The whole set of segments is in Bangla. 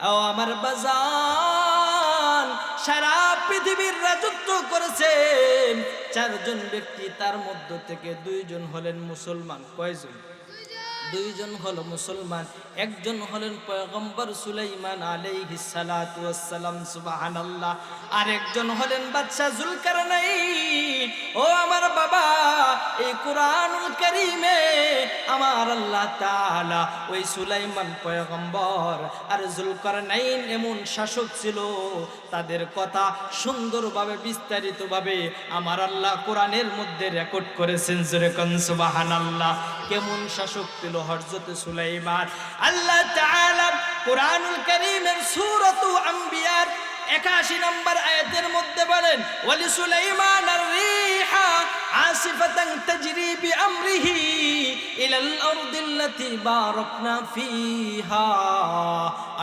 ও আমার বাজান, সারা পৃথিবীর রাজত্ব করেছেন চারজন ব্যক্তি, তার মধ্য থেকে দুইজন হলেন মুসলমান। কয়জন? দুইজন হলো মুসলমান, একজন হলেন পয়গম্বর সুলাইমান আলাইহিস সালাতু ওয়াস সালাম, সুবহানাল্লাহ। আর একজন হলেন বাদশা জুলকারনাইন। ও আমার বাবা, এই কুরআনুল কারীমে আমার আল্লাহ তাআলা ওই সুলাইমান পয়গম্বর আর জুলকারনাইন এমন শাসক ছিল, তাদের কথা সুন্দরভাবে বিস্তারিতভাবে আমার আল্লাহ কোরআনের মধ্যে রেকর্ড করেছেন। জোরে কোন সুবহানাল্লাহ। কেমন শাসক ছিল হযরত সুলাইমান? আল্লাহ তাআলা কুরআনুল কারীমের সূরাতু আম্বিয়ার 81 নম্বর আয়াতের মধ্যে বলেন, ওয়ালি সুলাইমান আর-রিহা আসিফাতান তাজরি বিআমরিহি ইলাল আরদিল্লাতি বারাকনা ফিহা।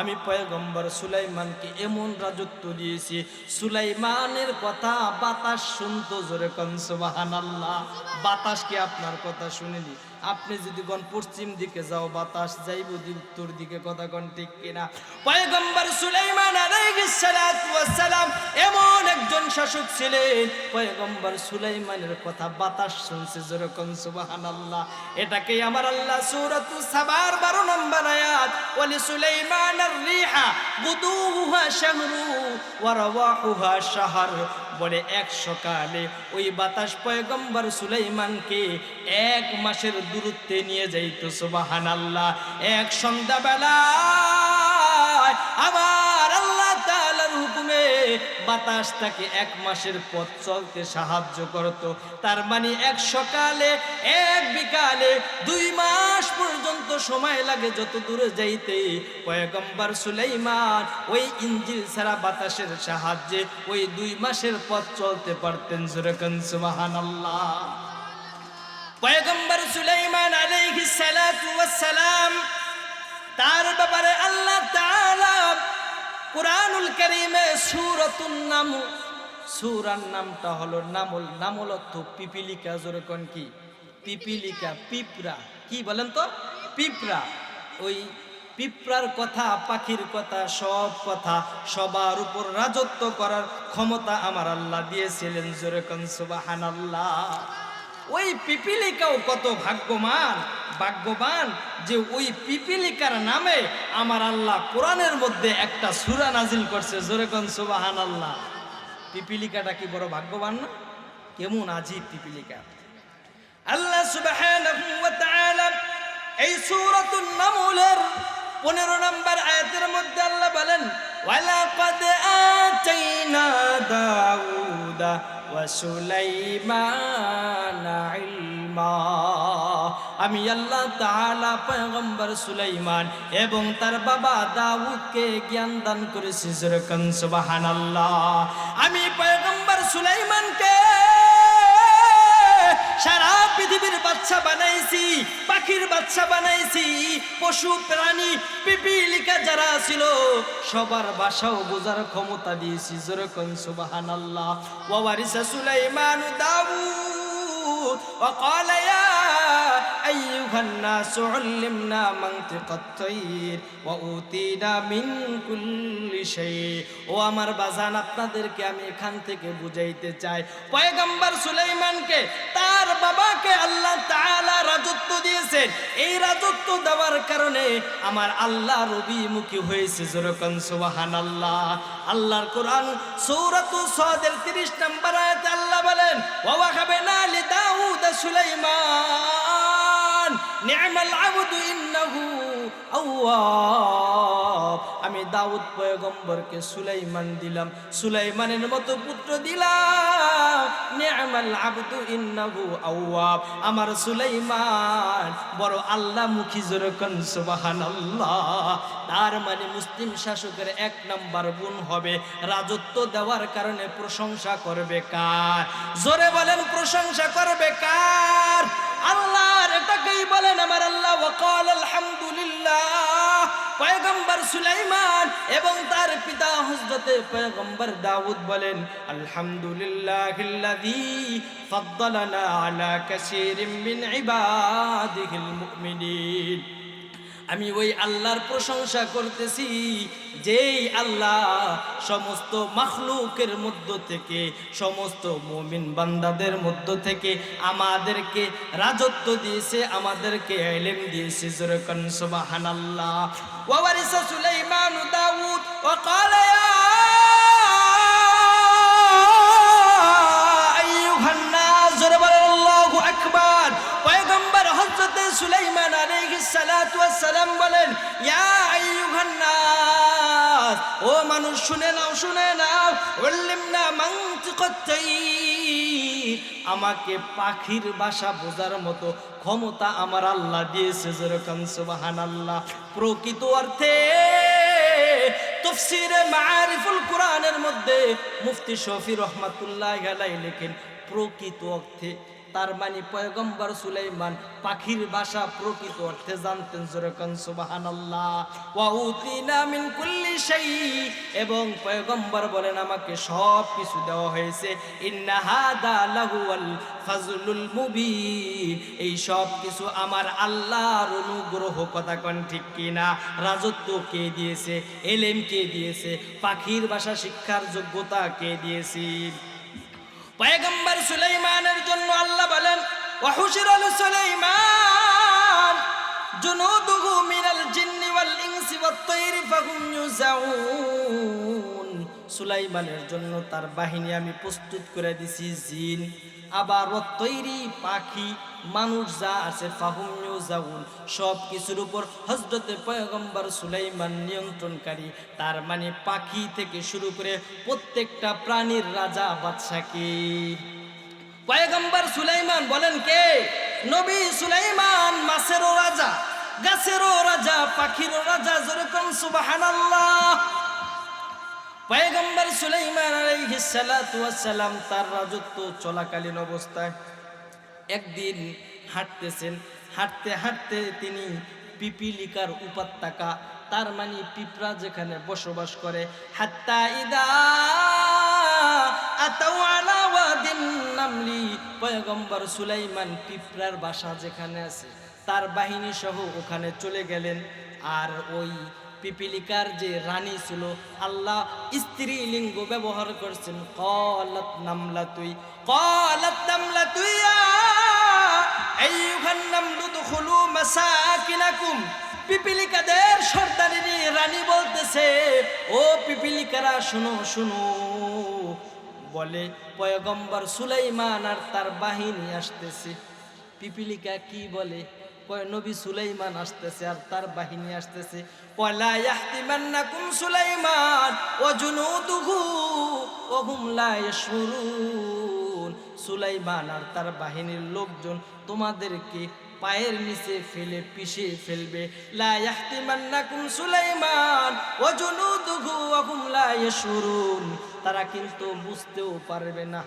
আমি পয়গম্বর সুলাইমানকে এমন রাজত্ব দিয়েছি, সুলাইমানের কথা বাতাস শুনতো। জোরে কোন সুবহানাল্লাহ। বাতাস কি আপনার কথা শুনেনি? আপনি যদি কোন পশ্চিম দিকে যাও, বাতাস যাইব উত্তর দিকে। কথা কোন ঠিক কিনা? পয়গম্বর সুলাইমান আলাইহিস সালাতু ওয়াস সালাম এমন একজন শাসক ছিলেন, পয়গম্বর সুলাইমানের কথা বাতাস শুনছে। জোরে কোন সুবহানাল্লাহ। এটাকে আমার আল্লাহ সূরাতু সাবার 12 নম্বর আয়াত, ওয়ালি সুলাইমান আর-রিহা গুদুহা শাহরু ওয়া রাওয়াহুহা শাহর বলে, এক সকালে ওই বাতাস পয়গম্বর সুলাইমানকে 1 মাসের দূরত্বে নিয়ে যাইত। সুবহানাল্লাহ। এক সন্ধ্যাবেলা আমার আল্লাহ তাআলার হুকুমে বাতাস তাকে 1 মাসের পথ চলতে সাহায্য করত। তার মানে এক সকালে, এক বিকালে, 2 মাস পর্যন্ত সময় লাগে যত দূরে যাইতে। পয়গম্বর সুলাইমান ওই ইঞ্জিল ছাড়া বাতাসের সাহায্যে ওই 2 মাসের পথ চলতে পারতেন। জোরে কোন সুবহানাল্লাহ। পয়গম্বর সুলাইমান আলাইহিস সালাতু ওয়াস সালাম, তার ব্যাপারে আল্লাহ তাআলা কুরআনুল কারীমে সূরাতুন নামল, সূরার নামটা হলো নামল। নামল অর্থ পিপিলিকা। জোরে কোন কি? পিপিলিকা, পিঁপড়া। কি বলেন তো? পিঁপড়া। ওই পিঁপড়ার কথা, পাখির কথা, সব কথা, সবার উপর রাজত্ব করার ক্ষমতা আমার আল্লাহ দিয়েছিলেন। জোরে কোন সুবহানাল্লাহ। ওই পিপিলিকাও কত ভাগ্যবান যে ওই পিপিলিকার নামে আমার আল্লাহ কোরআনের মধ্যে একটা সূরা নাজিল করছে। জোরে কোন সুবহানাল্লাহ। পিপিলিকাটা কি বড় ভাগ্যবান না? কেমন আজীব পিপিলিকা। আল্লাহ সুবহানাহু ওয়া তাআলা এই সূরাতুন নামলের 15 নম্বর আয়াতের মধ্যে আল্লাহ বলেন, ওয়ালাকাদ আতাইনা দাউদা ওয়া সুলাইমানা ইলমা। আমি আল্লাহ তাআলা পয়গম্বর সুলাইমান এবং তার বাবা দাউদকে জ্ঞান দান করেছি। জোরে কোন সুবহানাল্লাহ। আমি পয়গম্বর সুলাইমানকে সারা পৃথিবীর বাদশা বানাইছি, পাখির বাদশা বানাইছি, পশু প্রাণী পিপিলিকা যারা ছিল সবার ভাষাও বোঝার ক্ষমতা দিয়েছি। জোরে কোন সুবহানাল্লাহ। ওয়া ওয়ারিসা সুলাইমান দাউদ ওয়া ক্বালা ইয়া আইয়ুহান নাসু উল্লিমনা মানতিকাত তাইর ওয়া উতিনা মিন কুল্লি শাই। ও আমার বাজান, আপনাদেরকে আমি এখান থেকে বুঝাইতে চাই, পয়গম্বর সুলাইমানকে তার বাবাকে আল্লাহ তাআলা রাজত্ব দিয়েছেন। এই রাজত্ব দেওয়ার কারণে আমার আল্লাহ রবিমুখী হয়েছে। জোরে কোন সুবহানাল্লাহ। আল্লাহর কোরআন সূরাতু সাদের 30 নম্বর আয়াতে আল্লাহ বলেন, ওয়া ওয়াহাবনা লি দাউদ সুলাইমান নি'মাল আবদু ইন্নাহু আওয়াব। আমি দাউদ পয়গম্বরকে সুলাইমান দিলাম, সুলাইমানের মতো পুত্র দিলাম। নি'মাল আবদু ইন্নাহু আওয়াব। আমার সুলাইমান বড় আল্লাহমুখী। জোরে কোন সুবহানাল্লাহ। তার মানে মুসলিম শাসকের 1 নাম্বার গুণ হবে রাজত্ব দেওয়ার কারণে প্রশংসা করবে কার? জোরে বলেন, প্রশংসা করবে কার? আল্লাহর। এটাকেই বলেন আমার আল্লাহ ওয়াকাল আলহামদুলিল্লাহ। পয়গম্বর সুলাইমান এবং তার পিতা হযরতে পয়গম্বর দাউদ বলেন, আলহামদুলিল্লাহিল্লাযী ফাদ্দালানা আলা কাসীরিম মিন ইবাদিহিল মুমিনিন। আমি ওই আল্লাহর প্রশংসা করতেছি যেই আল্লাহ সমস্ত মাখলুকের মধ্য থেকে, সমস্ত মুমিন বান্দাদের মধ্য থেকে আমাদেরকে রাজত্ব দিয়েছে, আমাদেরকে ইলম দিয়েছে। জোরে কোন সুবহানাল্লাহ। ওয়া ওয়ারিসা সুলাইমান দাউদ ওয়া ক্বালা ইয়া আইয়ুহান নাস, জোরে বলেন আল্লাহু আকবার। পয়গম্বর হযরত সুলাইমান আলাইহিস সালাতু ওয়াস সালাম বলেন, ইয়া আইয়ুহান নাস, ও মানুষ শুনে নাও, শুনে নাও। উল্লিমনা মানতিকাত তাইর, আমাকে পাখির ভাষা বোঝার মতো ক্ষমতা আমার আল্লাহ দিয়েছে। যেরকম সুবহানাল্লাহ। প্রকৃত অর্থে তাফসীরে মাআরিফুল কোরআনের মধ্যে মুফতি শফি রহমাতুল্লাহি আলাইহি লেখেন, প্রকৃত অর্থে তার মানে পয়গম্বর সুলাইমান পাখির ভাষা প্রকৃত অর্থে জানতেন। যেরকম সুবহানাল্লাহ। ওয়া উতিনা মিন কুল্লি শাই, এবং পয়গম্বর বলেন আমাকে সব কিছু দেওয়া হয়েছে। ইন্না হাদা লাহুল ফাজলুল মুবিন, এই সব কিছু আমার আল্লাহর অনুগ্রহ। কথা কোন ঠিক কিনা? রাজত্ব কে দিয়েছে? ইলম কে দিয়েছে? পাখির ভাষা শিক্ষার যোগ্যতা কে দিয়েছে? পয়গম্বর সুলাইমানের জন্য আল্লাহ বলেন, ওয়া হুশিরা সুলাইমান জুনুদুহু মিনাল জিন্নি ওয়াল ইনসি ওয়াত তায়রি ফাহুম ইউজাউন। সুলাইমানের জন্য তার বাহিনী আমি প্রস্তুত করে দিছি, জিন আবার ওয়াত তায়রি পাখি, মানুষ যা আছে, ফাহুম ইউজাউন, সব কিছুর উপর হযরতে পয়গম্বর সুলাইমান নিয়ন্ত্রণকারী। তার মানে পাখি থেকে শুরু করে প্রত্যেকটা প্রাণীর রাজা বাদশা কে? পয়গম্বর সুলাইমান। বলেন কে? নবী সুলাইমান। মাছেরও রাজা, গাছেরও রাজা, পাখিরও রাজা। যেরকম সুবহানাল্লাহ। পয়গম্বর সুলাইমান আলাইহিস সালাতু ওয়াস সালাম তার রাজত্ব চলাকালীন অবস্থায় একদিন হাঁটতেছেন, হাঁটতে হাঁটতে তিনি পিপিলিকার উপত্যকা, তার মানে পিঁপড়া যেখানে বসবাস করে, হাত্তা ইদা আতাউ আলা ওয়াদিন নামলি, পয়গম্বর সুলাইমান পিঁপড়ার বাসা যেখানে আছে তার বাহিনী সহ ওখানে চলে গেলেন। আর ওই পিপিলিকার যে রানী ছিল, আল্লাহ স্ত্রীলিঙ্গ ব্যবহার করছেন। ক্বালাত নামলাতুই, ক্বালাত নামলাতুই ইয়া আইয়ুহান নামলু দুখুলু মাসাকিনাকুম, পিপিলিকাদের সর্দারিনী রানী বলতেছে, ও পিপিলিকারা শুনো শুনো। বলে পয়গম্বর সুলাইমান আর তার বাহিনী আসতেছে। পিপিলিকা কি বলে? নবী সুলাইমান আসতেছে আর তার বাহিনী আসতেছে। ওয়ালা ইয়াহতিমান্নাকুম সুলাইমান ওয়া জুনুদুহু ওয়া হুম লা ইয়াশউরুন, সুলাইমান আর তার বাহিনীর লোকজন তোমাদেরকে পায়ের নিচে ফেলে পিষে ফেলবে। লা ইয়াহতিমান্নাকুম সুলাইমান ওয়া জুনুদুহু ওয়া হুম লা ইয়াশউরুন, তারা কিন্তু বুঝতেও পারবে না।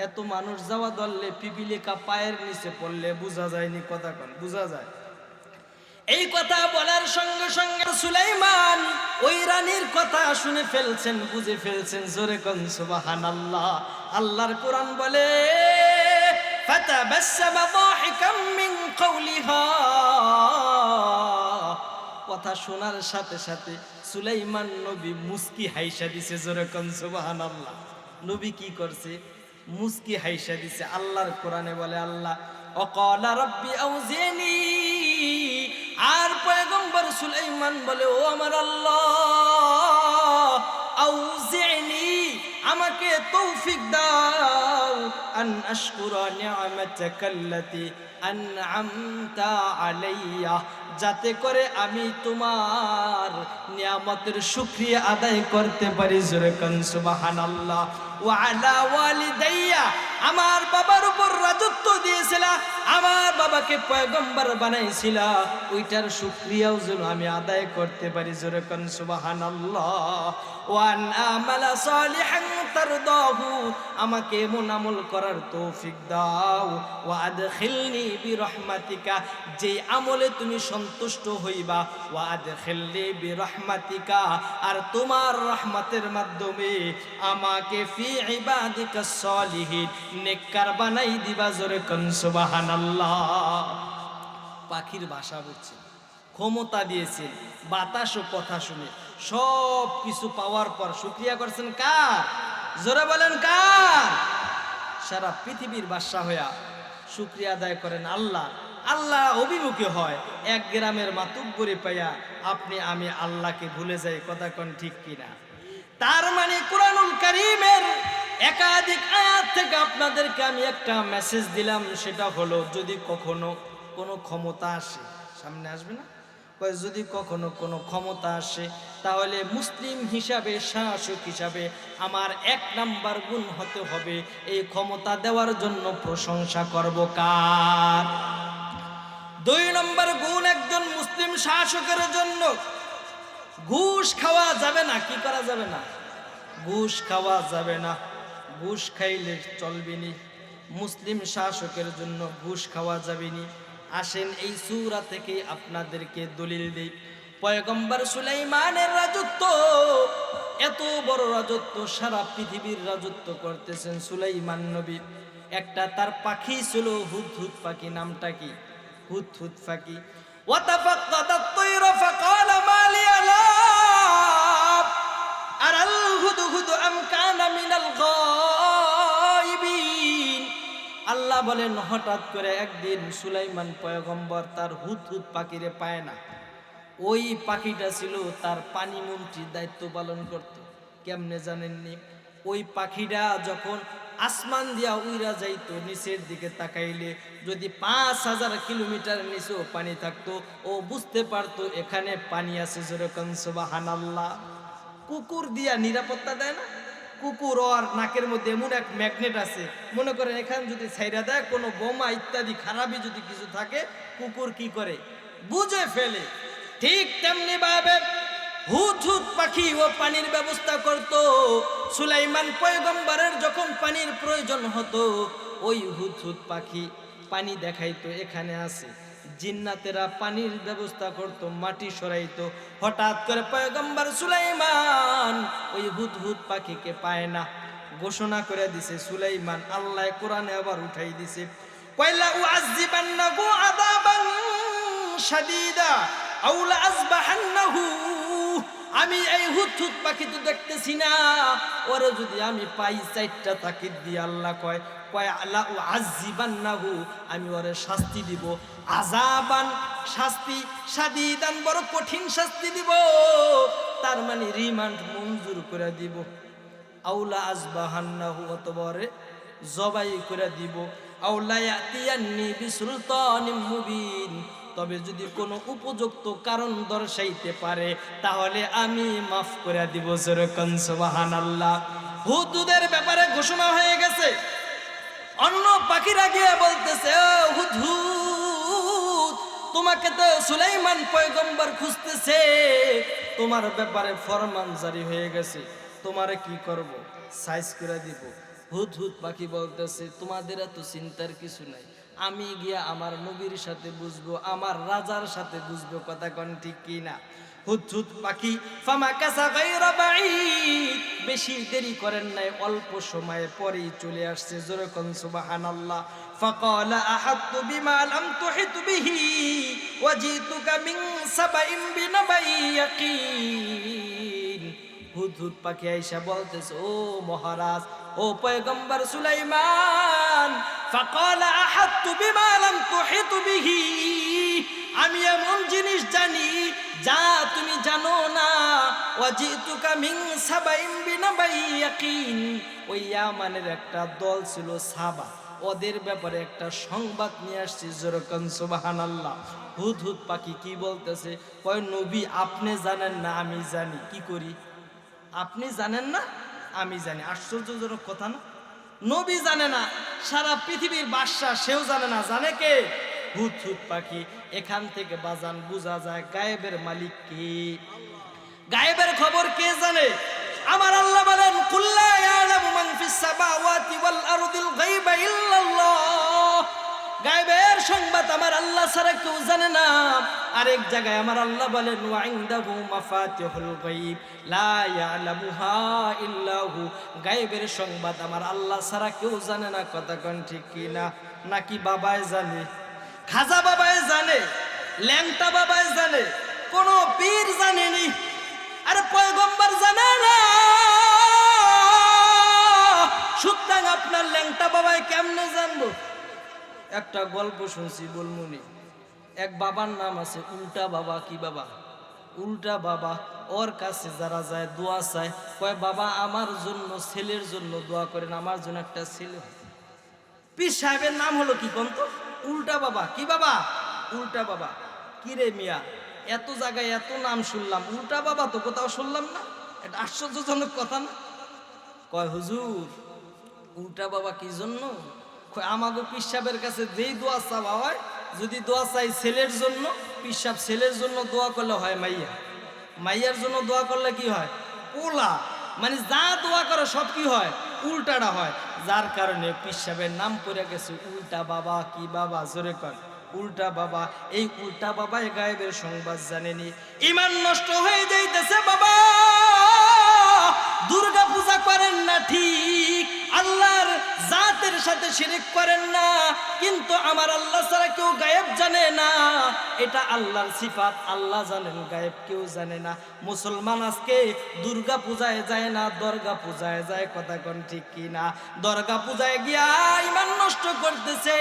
এত মানুষ যাওয়া দললে পিপিলিকা পায়ের নিচে পড়লে বোঝা যায়নি। কথা কোন বোঝা যায়? এই কথা বলার সঙ্গে সঙ্গে সুলাইমান ওই রানীর কথা শুনে ফেলছেন, বুঝে ফেলছেন। জোরে কোন সুবহানাল্লাহ। আল্লাহর কোরআন বলে, ফাতাবাসসামা দাহিকাম মিন কওলিহা, কথা শোনার সাথে সাথে সুলাইমান নবী মুস্কি হাইসা দিছে। জোরে কোন সুবহানাল্লাহ। নবী কি করছে? মুস্কি হাইসা দিছে। আল্লাহর কোরআনে বলে, আল্লাহ ওয়াকালা রাব্বি আউজিনি, আর পয়গম্বর সুলাইমান বলে, ও আমার আল্লাহ, আউজিনি, আমাকে তৌফিক দাও, আন আশকুরা নি'মাতাকাল্লাতি আন'আমতা আলাইয়া, যাতে করে আমি তোমার নিয়ামতের শুকরিয়া আদায় করতে পারি। জোরে কোন সুবহানাল্লাহ। ওয়া আলা ওয়ালিদাইয়া, আমার বাবার উপর রাজত্ব দিয়েছিলা, আমার বাবাকে পয়গম্বর বানাইছিলা, ওইটার শুকরিয়াও যেন আমি আদায় করতে পারি। জোরে কোন সুবহানাল্লাহ। ওয়া আন আমালা সালিহান তারদাহু, আমাকে এমন আমল করার তৌফিক দাও। ওয়া আদখিলনি বিরহমাতিকা, যেই আমলে তুমি সন্তুষ্ট হইবা। ওয়া আদখিলনি বিরহমাতিকা, আর তোমার রহমতের মাধ্যমে আমাকে ফি ইবাদিকাস সালিহিন, নেককার বানাই দিবা। জোরে কোন সুবহানাল্লাহ। পাখির ভাষা বুঝছে, ক্ষমতা দিয়েছেন, বাতাসও কথা শুনে, সব কিছু পাওয়ার পর শুকরিয়া করছেন কার? জোরে বলেন কার? সারা পৃথিবীর বাদশা হইয়া শুকরিয়া আদায় করেন আল্লাহ। আল্লাহ অভিমুখী হয়, এক গ্রামের মাতুব্বরি পাইয়া আপনি আমি আল্লাহকে ভুলে যাই। কথা কোন ঠিক কিনা? তার মানে কুরআনুল কারীমের একাধিক আয়াত থেকে আপনাদেরকে আমি একটা মেসেজ দিলাম, সেটা হলো যদি কখনো কোনো ক্ষমতা আসে, সামনে আসবে না, যদি কখনো কোনো ক্ষমতা আসে তাহলে মুসলিম হিসাবে, শাসক হিসাবে আমার 1 নাম্বার গুণ হতে হবে এই ক্ষমতা দেওয়ার জন্য প্রশংসা করব কার? 2 নম্বর গুণ একজন মুসলিম শাসকের জন্য, ঘুষ খাওয়া যাবে না। কি করা যাবে না? ঘুষ খাওয়া যাবে না। ঘুষ খাইলে চলবে না। মুসলিম শাসকের জন্য ঘুষ খাওয়া যাবে না। আসেন এই সূরা থেকে আপনাদেরকে দলিল দেই। পয়গম্বর সুলাইমানের রাজত্ব, এত বড় রাজত্ব, সারা পৃথিবীর রাজত্ব করতেছেন সুলাইমান নবী। একটা তার পাখি ছিল হুদহুদ পাখি, নামটা কি? হুদহুদ পাখি। ওয়াতাফাক্কাদাত তায়রা ফাকালা মা লিয়া লা আরাল হুদহুদ আম কানা মিনাল গায়িবিন। আল্লাহ বলেন হঠাৎ করে একদিন সুলাইমান পয়গম্বর তার হুদহুদ পাখিরে পায় না। ওই পাখিটা ছিল তার পানি মন্ত্রীর দায়িত্ব পালন করত। কেমনে জানেননি? ওই পাখিটা যখন আসমান দিয়া উইরা যাইতো, নিচের দিকে তাকাইলে যদি 5000 কিলোমিটার নিচেও পানি থাকতো, ও বুঝতে পারতো এখানে পানি আছে। যেরকম সুবহানাল্লাহ। কুকুর দিয়া নিরাপত্তা দেয় না? কুকুর ওর নাকের মধ্যে এমন এক ম্যাগনেট আছে, মনে করেন এখানে যদি ছাইরা দেয়, কোনো বোমা ইত্যাদি খারাপই যদি কিছু থাকে, কুকুর কি করে? বুঝে ফেলে। ঠিক তেমনি ভাবে হুদহুদ পাখি ও পানির ব্যবস্থা করত। সুলাইমান পয়গম্বরের যখন পানির প্রয়োজন হতো, ওই হুদহুদ পাখি পানি দেখাইতো এখানে আছে। জিন্নাতেরা পানির ব্যবস্থা করত, মাটি সরাইতো। হঠাৎ করে পয়গম্বর সুলাইমান ওই হুদহুদ পাখিকে পায় না। ঘোষণা করে দিছে সুলাইমান, আল্লাহ কোরআনে আবার উঠাই দিছে, কয়লা উআযযিবান্নাহু আযাবান শাদীদা আও লা আযবাহান্নাহু। আমি এই হুদহুদ পাখি তো দেখতেছি না, ওরে যদি আমি পাই 4টা তাকিদ দিয়ে আল্লাহ কয় আলা উআযযিবান্নাহু, আমি ওরে শাস্তি দিব। আযাবান শাস্তি, শাদীদান বড় কঠিন শাস্তি দিব। তার মানে রিমান্ড মঞ্জুর করে দিব। আউলা আযবাহান্নাহু, অতবরে জবাই করে দিব। আউলা ইয়াতিয়ান্নি বিসুলতানিম মুবিন, তবে যদি কোনো উপযুক্ত কারণ দর্শাইতে পারে তাহলে আমি মাফ করে দিব। যেরকম সুবহানাল্লাহ। হুদহুদের ব্যাপারে ঘোষণা হয়ে গেছে। অন্য পাখিরা গিয়ে বলতেছে, ও হুদহুদ, তোমাকে তো সুলাইমান পয়গম্বর খুঁজতেছে, তোমার ব্যাপারে ফরমান জারি হয়ে গেছে, তোমারে কি করব? সাইজ করে দিব। হুদহুদ পাখি বলতেছে, তোমাদের এত চিন্তার কিছু নাই, আমি গিয়া আমার নবীর সাথে বুঝবো, আমার রাজার সাথে বুঝবো। কথা কোন ঠিক কি না? হুদহুদ পাখি ফামাকাসা গায়রা বাঈদ, বেশি দেরি করেন নাই, অল্প সময়ে পরেই চলে আসছে। যেরকম সুবহানাল্লাহ। ফাকালা আহাততু বিমা লাম তুহিত বিহি ওয়াজিতুকা মিন সাবাইন বিনাবাইন ইয়াকিন। হুদহুদ পাখি আইসা বলতেছে, ও মহারাজ, ও পয়গম্বর সুলাইমান, ফাকালা আহাততু বিমা লাম তুহিত বিহি, আমি এমন জিনিস জানি যা তুমি জানো না। ওয়াজিতুকা মিন সাবাইন বিনাবাইন ইয়াকিন। ওই ইয়ামানের একটা দল ছিল সাবা, ওদের ব্যাপারে একটা সংবাদ নিয়ে আসছি। যেরকম সুবহানাল্লাহ। হুদহুদ পাখি কি বলতেছে? কয়, নবী আপনি জানেন না, আমি জানি। কি করি? আপনি জানেন না, আমি জানি। আশ্চর্যজনক কথা না? নবী জানে না, সারা পৃথিবীর বাদশা সেও জানে না। জানে কে? হুদহুদ পাখি। এখান থেকে বাজান বোঝা যায় গায়েবের মালিক কে। গায়েবের খবর কে জানে? আমার আল্লাহ বলেন, কুল লা ইয়ালামু মান ফিস সামাওয়াতি ওয়াল আরদিল গায়বা ইল্লাল্লাহ। গায়েবের সংবাদ আমার আল্লাহ ছাড়া কেউ জানে না। আরেক জায়গায় আমার আল্লাহ বলেন, ওয়া ইনদাহু মাফাতিহুল গায়ব লা ইয়ালামুহা ইল্লাহু। গায়েবের সংবাদ আমার আল্লাহ ছাড়া কেউ জানে না। কথা কোন ঠিক কি না? নাকি বাবাই জানে? খাজা বাবাই জানে? ল্যাংটা বাবাই জানে, কোন পীর জানেনি। আরে পয়গম্বর জানে না, সুতরাং আপনার ল্যাংটা বাবাই কেমনে জানবো? একটা গল্প শুনছি বলমুনি। এক বাবার নাম আছে উল্টা বাবা। কি বাবা? উল্টা বাবা। ওর কাছে যারা যায় দোয়া চায়, কয় বাবা আমার জন্য, ছেলের জন্য দোয়া করেন, আমার জন্য একটা ছেলে। পীর সাহেবের নাম হলো কি কোন তো? উল্টা বাবা। কি বাবা? উল্টা বাবা। কি রে মিয়া, এত জায়গায় এত নাম শুনলাম, উল্টা বাবা তো কোথাও শুনলাম না। এটা আশ্চর্যজনক কথা না? কয় হুজুর উল্টা বাবা কি জন্য? আমাগো পীর সাহেবের কাছে যেই দোয়া চাওয়া হয়, যদি দোয়া চাই ছেলের জন্য, পীর সাহেব ছেলের জন্য দোয়া করলে হয় মাইয়া, মাইয়ার জন্য দোয়া করলে কি হয়? পোলা। মানে যা দোয়া করে সব কি হয়? উল্টাটা হয়। যার কারণে পীর সাহেবের নাম পড়ে গেছে উল্টা বাবা। কি বাবা? জোরে কর। উল্টা বাবা। এই উল্টা বাবাই গায়েবের সংবাদ জানেনি। ঈমান নষ্ট হয়ে যাইতেছে বাবা। দুর্গা পূজা করেন না ঠিক, আল্লাহর জাতের সাথে শিরক করেন না, কিন্তু আমার আল্লাহ ছাড়া কেউ গায়েব জানে না। এটা আল্লাহর সিফাত, আল্লাহ জানেন, গায়েব কেউ জানে না। মুসলমান আজকে দুর্গা পূজায় যায় না, দরগা পূজায় যায়। কথা কোন ঠিক কি না? দরগা পূজায় গিয়া ঈমান নষ্ট করতেছে।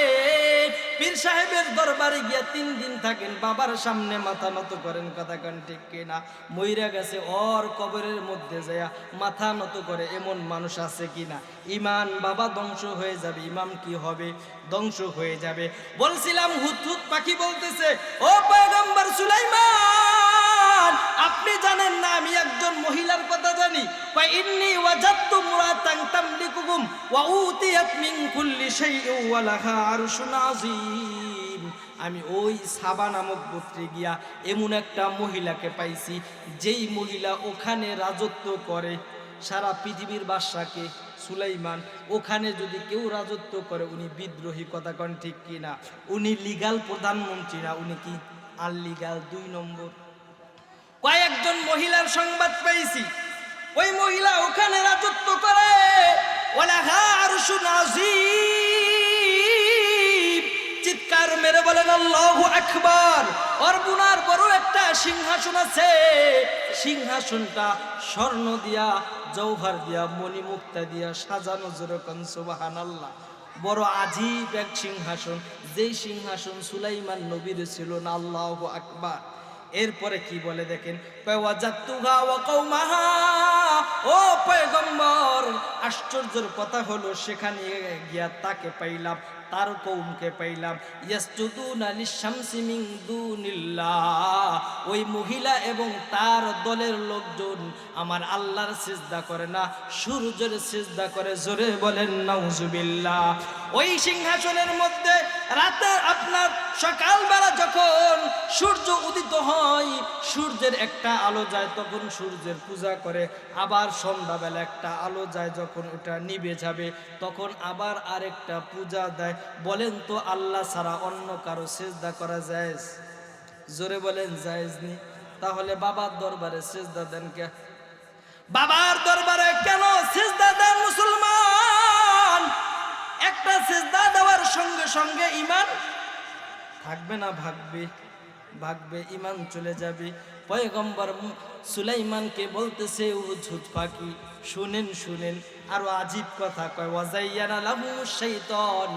পীর সাহেবের দরবারে গিয়া 3 দিন থাকেন, বাবার সামনে মাথা নত করেন। কথা কোন ঠিক কি না? মইরা গেছে, ওর কবরের মধ্যে যায় মাথা নত করে এমন মানুষ আছে কিনা? ঈমান বাবা ধ্বংস হয়ে যাবে। ঈমান কি হবে? ধ্বংস হয়ে যাবে। বলছিলাম হুদহুদ পাখি বলতেছে, ও পয়গম্বর সুলাইমান, আপনি জানেন না আমি একজন মহিলার কথা জানি? কয় ইন্নী ওয়াজাদতু মুরাতান তামলিকুহুম ওয়া উতিয়াত মিন কুল্লি শাইইন ওয়া লাহা আরশুন আযীম। আমি ওই সাবা নামক গোত্রে গিয়া এমন একটা মহিলাকে পাইছি, যেই মহিলা ওখানে রাজত্ব করে। সারা পৃথিবীর বাদশাকে সুলাইমান, ওখানে যদি কেউ রাজত্ব করে উনি বিদ্রোহী। কথা কন ঠিক কিনা? উনি লিগাল প্রধানমন্ত্রী না, উনি কি আনলিগাল 2 নম্বর। কয়েকজন মহিলার সংবাদ পেয়েছি, ওই মহিলা ওখানে রাজত্ব করে। ওয়ালাহা আরশুন আযীম। চিৎকার মেরে বলেন আল্লাহু আকবার। ওর বুনার বড় একটা সিংহাসন আছে, সিংহাসনটা স্বর্ণ দিয়া, জৌহর দিয়া, মণিমুক্তা দিয়া সাজানো। যেরকম সুবহানাল্লাহ। বড় আজীব এক সিংহাসন, যেই সিংহাসন সুলাইমান নবীর ছিল না। আল্লাহু আকবার। এরপরে কি বলে দেখেন, ওয়াজাতুহা ওয়া কওমাহা। ও পয়গম্বর, আশ্চর্যের কথা হলো সেখানে গিয়া তাকে পাইলাম, তার কওমকে পাইলাম। ইয়াসজুদুনা লিশ-শামসি মিন দুনিল্লাহ। ওই মহিলা এবং তার দলের লোকজন আমার আল্লাহর সিজদা করে না, সূর্যের সিজদা করে। জোরে বলেন নাউজুবিল্লাহ। ওই সিংহাসনের মধ্যে রাতে আপনার সকালবেলা যখন সূর্য উদিত হয়, সূর্যের একটা আলো যায়, তখন সূর্যের পূজা করে। আবার সন্ধ্যাবেলা একটা আলো যায়, যখন ওটা নিভে যাবে তখন আবার আরেকটা পূজা দেয়। বলেন তো আল্লাহ ছাড়া অন্য কারো সিজদা করা জায়েজ? জোরে বলেন জায়েজ নি? তাহলে বাবার দরবারে সিজদা দেন কে? বাবার দরবারে কেন সিজদা দেন মুসলমান? একটা সিজদা দেওয়ার সঙ্গে সঙ্গে ঈমান থাকবে না, ভাগবে, ভাগবে, ঈমান চলে যাবে। পয়গম্বর সুলাইমানকে বলতেছে, হুদহুদ পাখি শুনেন, শুনেন, আরো আজীব কথা কয়। ওয়াজাইয়ানা লাহুমুশ শাইতান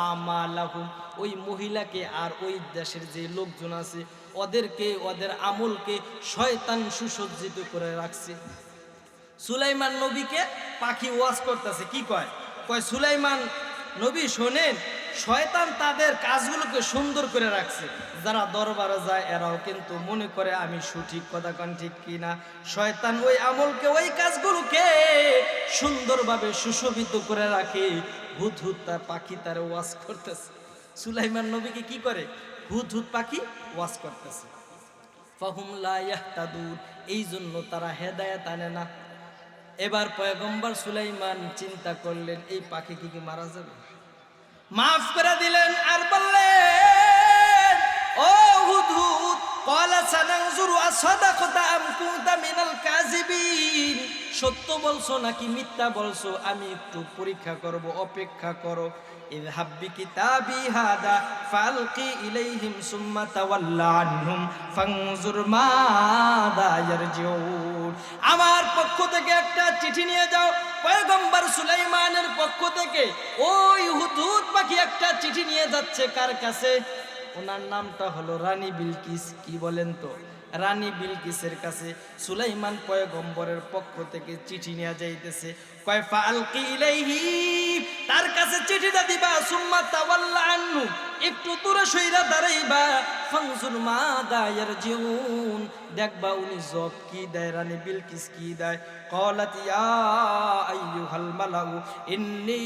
আমালাহুম। ওই মহিলাকে আর ওই দেশের যে লোকজন আছে ওদেরকে, ওদের আমলকে শয়তান সুসজ্জিত করে রাখছে। সুলাইমান নবীকে পাখি ওয়াজ করতেছে। কি কয়? কয় সুলাইমান নবী শোনেন, শয়তান তাদের কাজগুলোকে সুন্দর করে রাখছে। যারা দরবারে যায় এরাও কিন্তু মনে করে আমি সঠিক। কথা কান ঠিক কিনা? শয়তান ওই আমলকে, ওই কাজগুলোকে সুন্দরভাবে সুশোভিত করে রাখে। হুদহুদ তার পাখি তার ওয়াজ করতেছে। সুলাইমান নবীকে কি করে? হুদহুদ পাখি ওয়াজ করতেছে। ফাহুম লা ইয়াহতাদুন। এই জন্য তারা হেদায়েত আনে না। এবার পয়গম্বর সুলাইমান চিন্তা করলেন, এই পাখি কি মারা যাবে? মাফ করে দিলেন আর বললেন, ও হুদহুদ, ক্বালা সানানজুরু আসাদাকাতা আম কুনতা মিনাল কাযিবিন। সত্য বলছো নাকি মিথ্যা বলছো আমি একটু পরীক্ষা করব, অপেক্ষা করো। ইযহাব বিকিতাবি হাদা ফালকি ইলাইহিম সুম্মা তাওয়াল্লা আনহুম ফানজুর মাযা ইয়ারজিউন। আমার পক্ষ থেকে একটা চিঠি নিয়ে যাও। পয়গম্বর সুলাইমানের পক্ষ থেকে ওই হুদহুদ পাখি একটা চিঠি নিয়ে যাচ্ছে কার কাছে? ওনার নামটা হলো রানী বিলকিস। কি বলেন তো? রানী বিলকিসের কাছে সুলাইমান পয়গম্বরের পক্ষ থেকে চিঠি নিয়ে যাইতেছে। কয় ফালকি ইলাইহি, তার কাছে চিঠিটা দিবা, সুম্মা তাওয়াল্লা আনহু, একটু দূরে সইরা দাঁড়াইবা, ফানজুর মাযা ইয়ারজিউন, দেখবা উনি জবাব কি দেয়, রানী বিলকিস কি দেয়। ক্বালাত ইয়া আইয়ুহাল মালাউ ইন্নী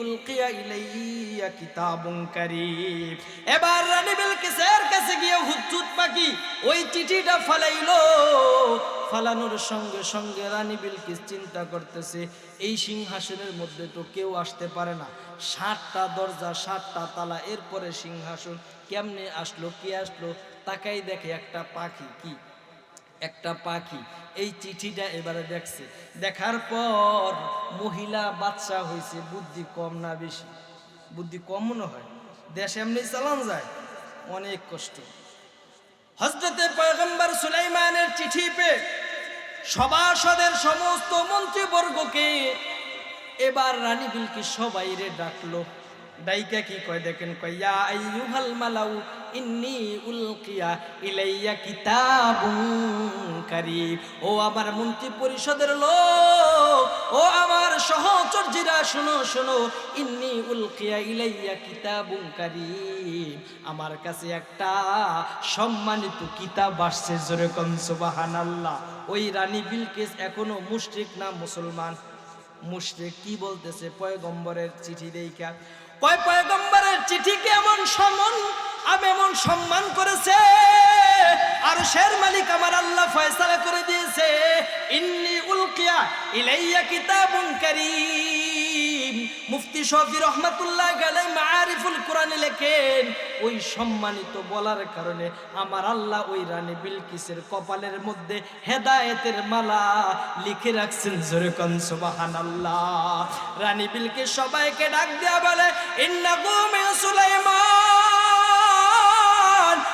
উলকিয়া ইলাইয়া কিতাবুন কারীম। এবার রানী বিলকিসের কাছে গিয়ে হুদহুদ পাখি ওই চিঠিটা ফালাইলো। ফালানোর সঙ্গে সঙ্গে রানী বিলকিস চিন্তা করতেছে, এই সিংহাসনের মধ্যে তো কেউ আসতে পারে না, 7টা দরজা 7টা তালা, এরপরে সিংহাসন কেমনে আসলো, কে আসলো? তাকাই দেখে একটা পাখি। কি? একটা পাখি এই চিঠিটা এবারে দেখছে। দেখার পর মহিলা বাচ্চা হয়েছে, বুদ্ধি কম না বেশি? বুদ্ধি কম মনে হয়, দেশ এমনি চালান যায়, অনেক কষ্ট। হযরতে পয়গম্বর সুলাইমানের চিঠি পেয়ে সভাসদের সমস্ত মন্ত্রীবর্গকে এবার রানী বিলকিস সবাইরে ডাকলো। ডাইকা কি কয় দেখেন, কয় ইয়া আইয়ুহাল মালাউ ইন্নী উলকিয়া ইলাইয়া কিতাবুন কারীম। ও আমার মন্ত্রী পরিষদের লোক, ও আমার সহচর্যীরা, শোনো শোনো, ইন্নী উলকিয়া ইলাইয়া কিতাবুন কারীম, আমার কাছে একটা সম্মানিত কিতাব আসছে। জোরে কোন সুবহানাল্লাহ। ওই রানী বিলকিস এখনো মুশরিক না মুসলমান? মুশরিক। কি বলতেছে পয়গম্বরের চিঠি দেইখা? কয় পয়গম্বরের চিঠিকে এমন সম্মান করেছে, আর শের মালিক আমার আল্লাহ ফয়সালা করে দিয়েছে, ইন্নী উলকিয়া ইলাইয়া কিতাবুন কারীম। মুফতি শফি রহমাতুল্লাহ আলাইহি মাআরিফুল কোরআনে লেখেন, ওই সম্মানিত বলার কারণে আমার আল্লাহ ওই রানী বিলকিসের কপালের মধ্যে হেদায়েতের মালা লিখে রাখছেন। জোরে কোন সুবহানাল্লাহ। রানী বিলকিস সবাইকে ডাক দেয়া বলে, ইন্নাহু মিন সুলাইমান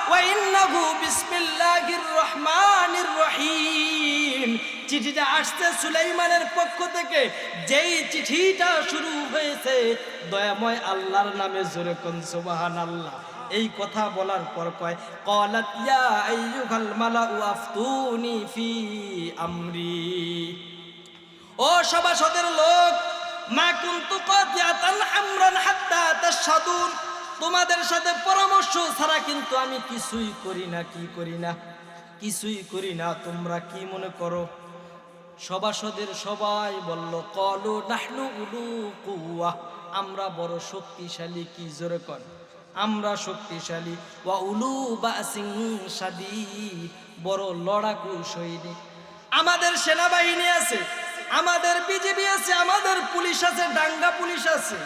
ওয়া ইন্নাহু বিসমিল্লাহির রহমানির রহিম। চিঠিটা আসছে সুলাইমানের পক্ষ থেকে। যেই চিঠিটা শুরু হয়েছে দয়াময় আল্লাহর নামে। জোরে কোন সুবহানাল্লাহ। এই কথা বলার পর কয়, ক্বালাত ইয়া আইয়ুহাল মালাউ আফতুনি ফি আমরি। ও সভাসদের লোক, মা কুনতু কাতিয়াতান আমরান হাত্তা তাশহাদুন, তোমাদের সাথে পরামর্শ ছাড়া কিন্তু আমি কিছুই করি না। কি করি না? কিছুই করি না। তোমরা কি মনে করো? সভাসদের সবাই বলল, ক্বালু নাহনু উলু কুওয়া, আমরা বড় শক্তিশালী। কি? জোরে কর, আমরা শক্তিশালী। ওয়া উলু বাসিন শাদীদ, বড় লড়াকু সৈনিক। আমাদের সেনাবাহিনী আছে, আমাদের বিজিবি আছে, আমাদের পুলিশ আছে, দাঙ্গা পুলিশ আছে।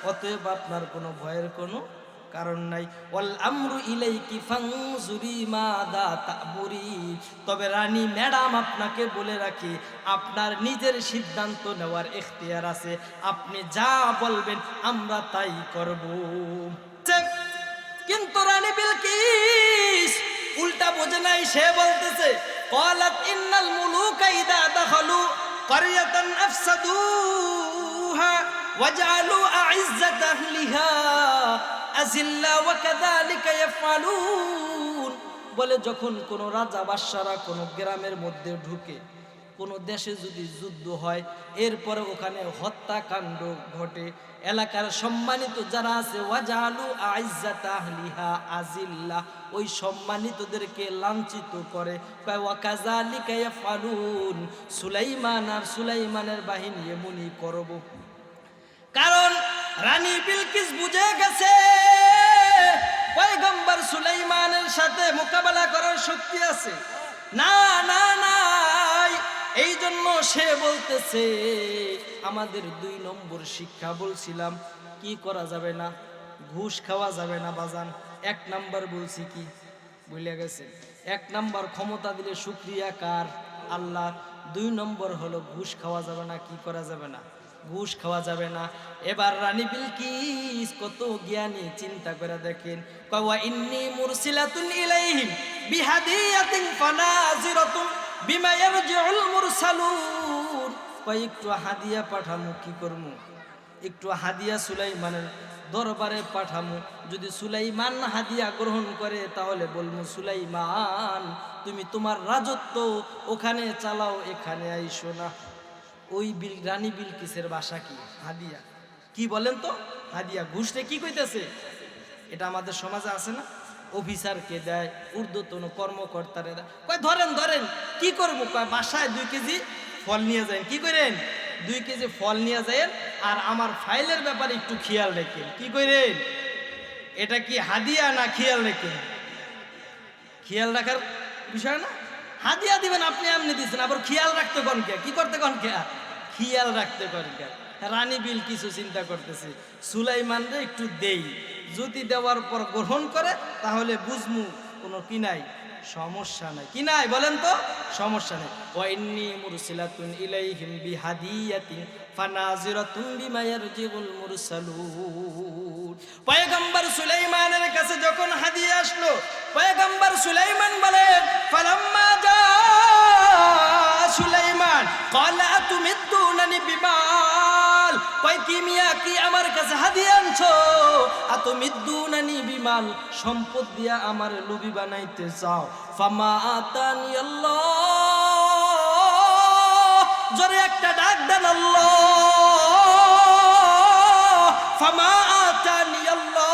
অতএব আপনার কোনো ভয়ের কোনো কারণ নাই। ওয়াল আমরু ইলাইকি ফানজুরি মাদা তা'মুরি। তবে রানী ম্যাডাম, আপনাকে বলে রাখি, আপনার নিজের সিদ্ধান্ত নেওয়ার এখতিয়ার আছে। আপনি যা বলবেন আমরা তাই করব। কিন্তু রানী বিলকিস উল্টা বোঝে নাই। সে বলতেছে, ক্বালাত ইন্নাল মুলুকা ইযা দাখালু ক্বরিয়াতান আফসাদুহা ওয়াজআলু আ'ইজ্জাত আহলিহা আযিল্লা ওয়া কাযালিকা ইয়াফআলুন। বলে, যখন কোন রাজা বাদশারা কোন গ্রামের মধ্যে ঢুকে, কোন দেশে যদি যুদ্ধ হয়, এরপরে ওখানে হত্যাকাণ্ড ঘটে, এলাকার সম্মানিত যারা আছে, ওয়াজআলু আ'ইজ্জাত আহলিহা আযিল্লা, ওই সম্মানিতদেরকে লাঞ্ছিত করে। ওয়া কাযালিকা ইয়াফআলুন, সুলাইমান আর সুলাইমানের বাহিনী এমনই করব। কারণ রানী বিলকিস বুঝে গেছে পয়গম্বর সুলাইমানের সাথে মোকাবেলা করার শক্তি আছে না, না নাই। এই জন্য সে বলতেছে, আমাদের 2 নম্বর শিক্ষা বলছিলাম কি করা যাবে না, ঘুষ খাওয়া যাবে না বাজান। 1 নাম্বার বলছি কি ভুলে গেছে? 1 নাম্বার ক্ষমতা দিলে শুকরিয়া কার? আল্লাহ। 2 নম্বর হলো ঘুষ খাওয়া যাবে না। কি করা যাবে না? ঘুষ খাওয়া যাবে না। এবার রানী বিলকিস কত জ্ঞানী, চিন্তা করে দেখেন, ওয়া ইন্নী মুরসিলাতুন ইলাইহিম বিহাদিয়াতিন ফানাজিরাতুন বিমা ইয়ারজিউল মুরসালুন। একটু হাদিয়া পাঠামু, কি করমু? একটু হাদিয়া সুলাইমানের দরবারে পাঠামু। যদি সুলাইমান হাদিয়া গ্রহণ করে তাহলে বলবো, সুলাইমান তুমি তোমার রাজত্ব ওখানে চালাও, এখানে আইসো না। ওই রানী বিলকিসের বাসা কি? হাদিয়া। কি বলেন তো? হাদিয়া। ঘুষটা কি কইতেছে? এটা আমাদের সমাজে আছে না? অফিসারকে দেয়, ঊর্ধ্বতন কর্মকর্তারে দেয়, কয় ধরেন ধরেন, কি করবো? কয় বাসায় 2 কেজি ফল নিয়ে যায়। কি করেন? 2 কেজি ফল নিয়ে যায়, আর আমার ফাইলের ব্যাপারে একটু খেয়াল রাখেন। কি করেন? এটা কি হাদিয়া না খেয়াল রাখেন? খেয়াল রাখার বিষয় না। হাদিয়া দিবেন আপনি, এমনি দিচ্ছেন, আবার খেয়াল রাখতে কোন কে? কি করতে কোন কে? খেয়াল রাখতে কোন কে? রানী বিল কিছু চিন্তা করতেছে, সুলাইমানরে একটু দেই, যদি দেওয়ার পর গ্রহণ করে তাহলে বুঝমু কোনো কি নাই, সমস্যা নাই। কি নাই বলেন তো? সমস্যা নেই। ওয়া ইন্নী মুরসিলাতুন ইলাইহিম বিহাদিয়াতিন ফানাজিরাতুন বিমা ইয়ারজিউল মুরসালুন। পয়গম্বর সুলাইমানের কাছে যখন হাদিয়া আসলো, পয়গম্বর সুলাইমান বলেন, ফালাম্মা জা সুলাইমান ক্বালা আতুমিদ্দুনানি বিমাল। কয় কি মিয়া, কি আমার কাছে হাদিয়া আনছো? আতুমিদ্দুনানি বিমাল, সম্পদ দিয়া আমার লোভী বানাইতে চাও। ফামা আতানি আল্লাহ, জোরে একটা ডাক দেন আল্লাহ। ফামা আতানি আল্লাহ,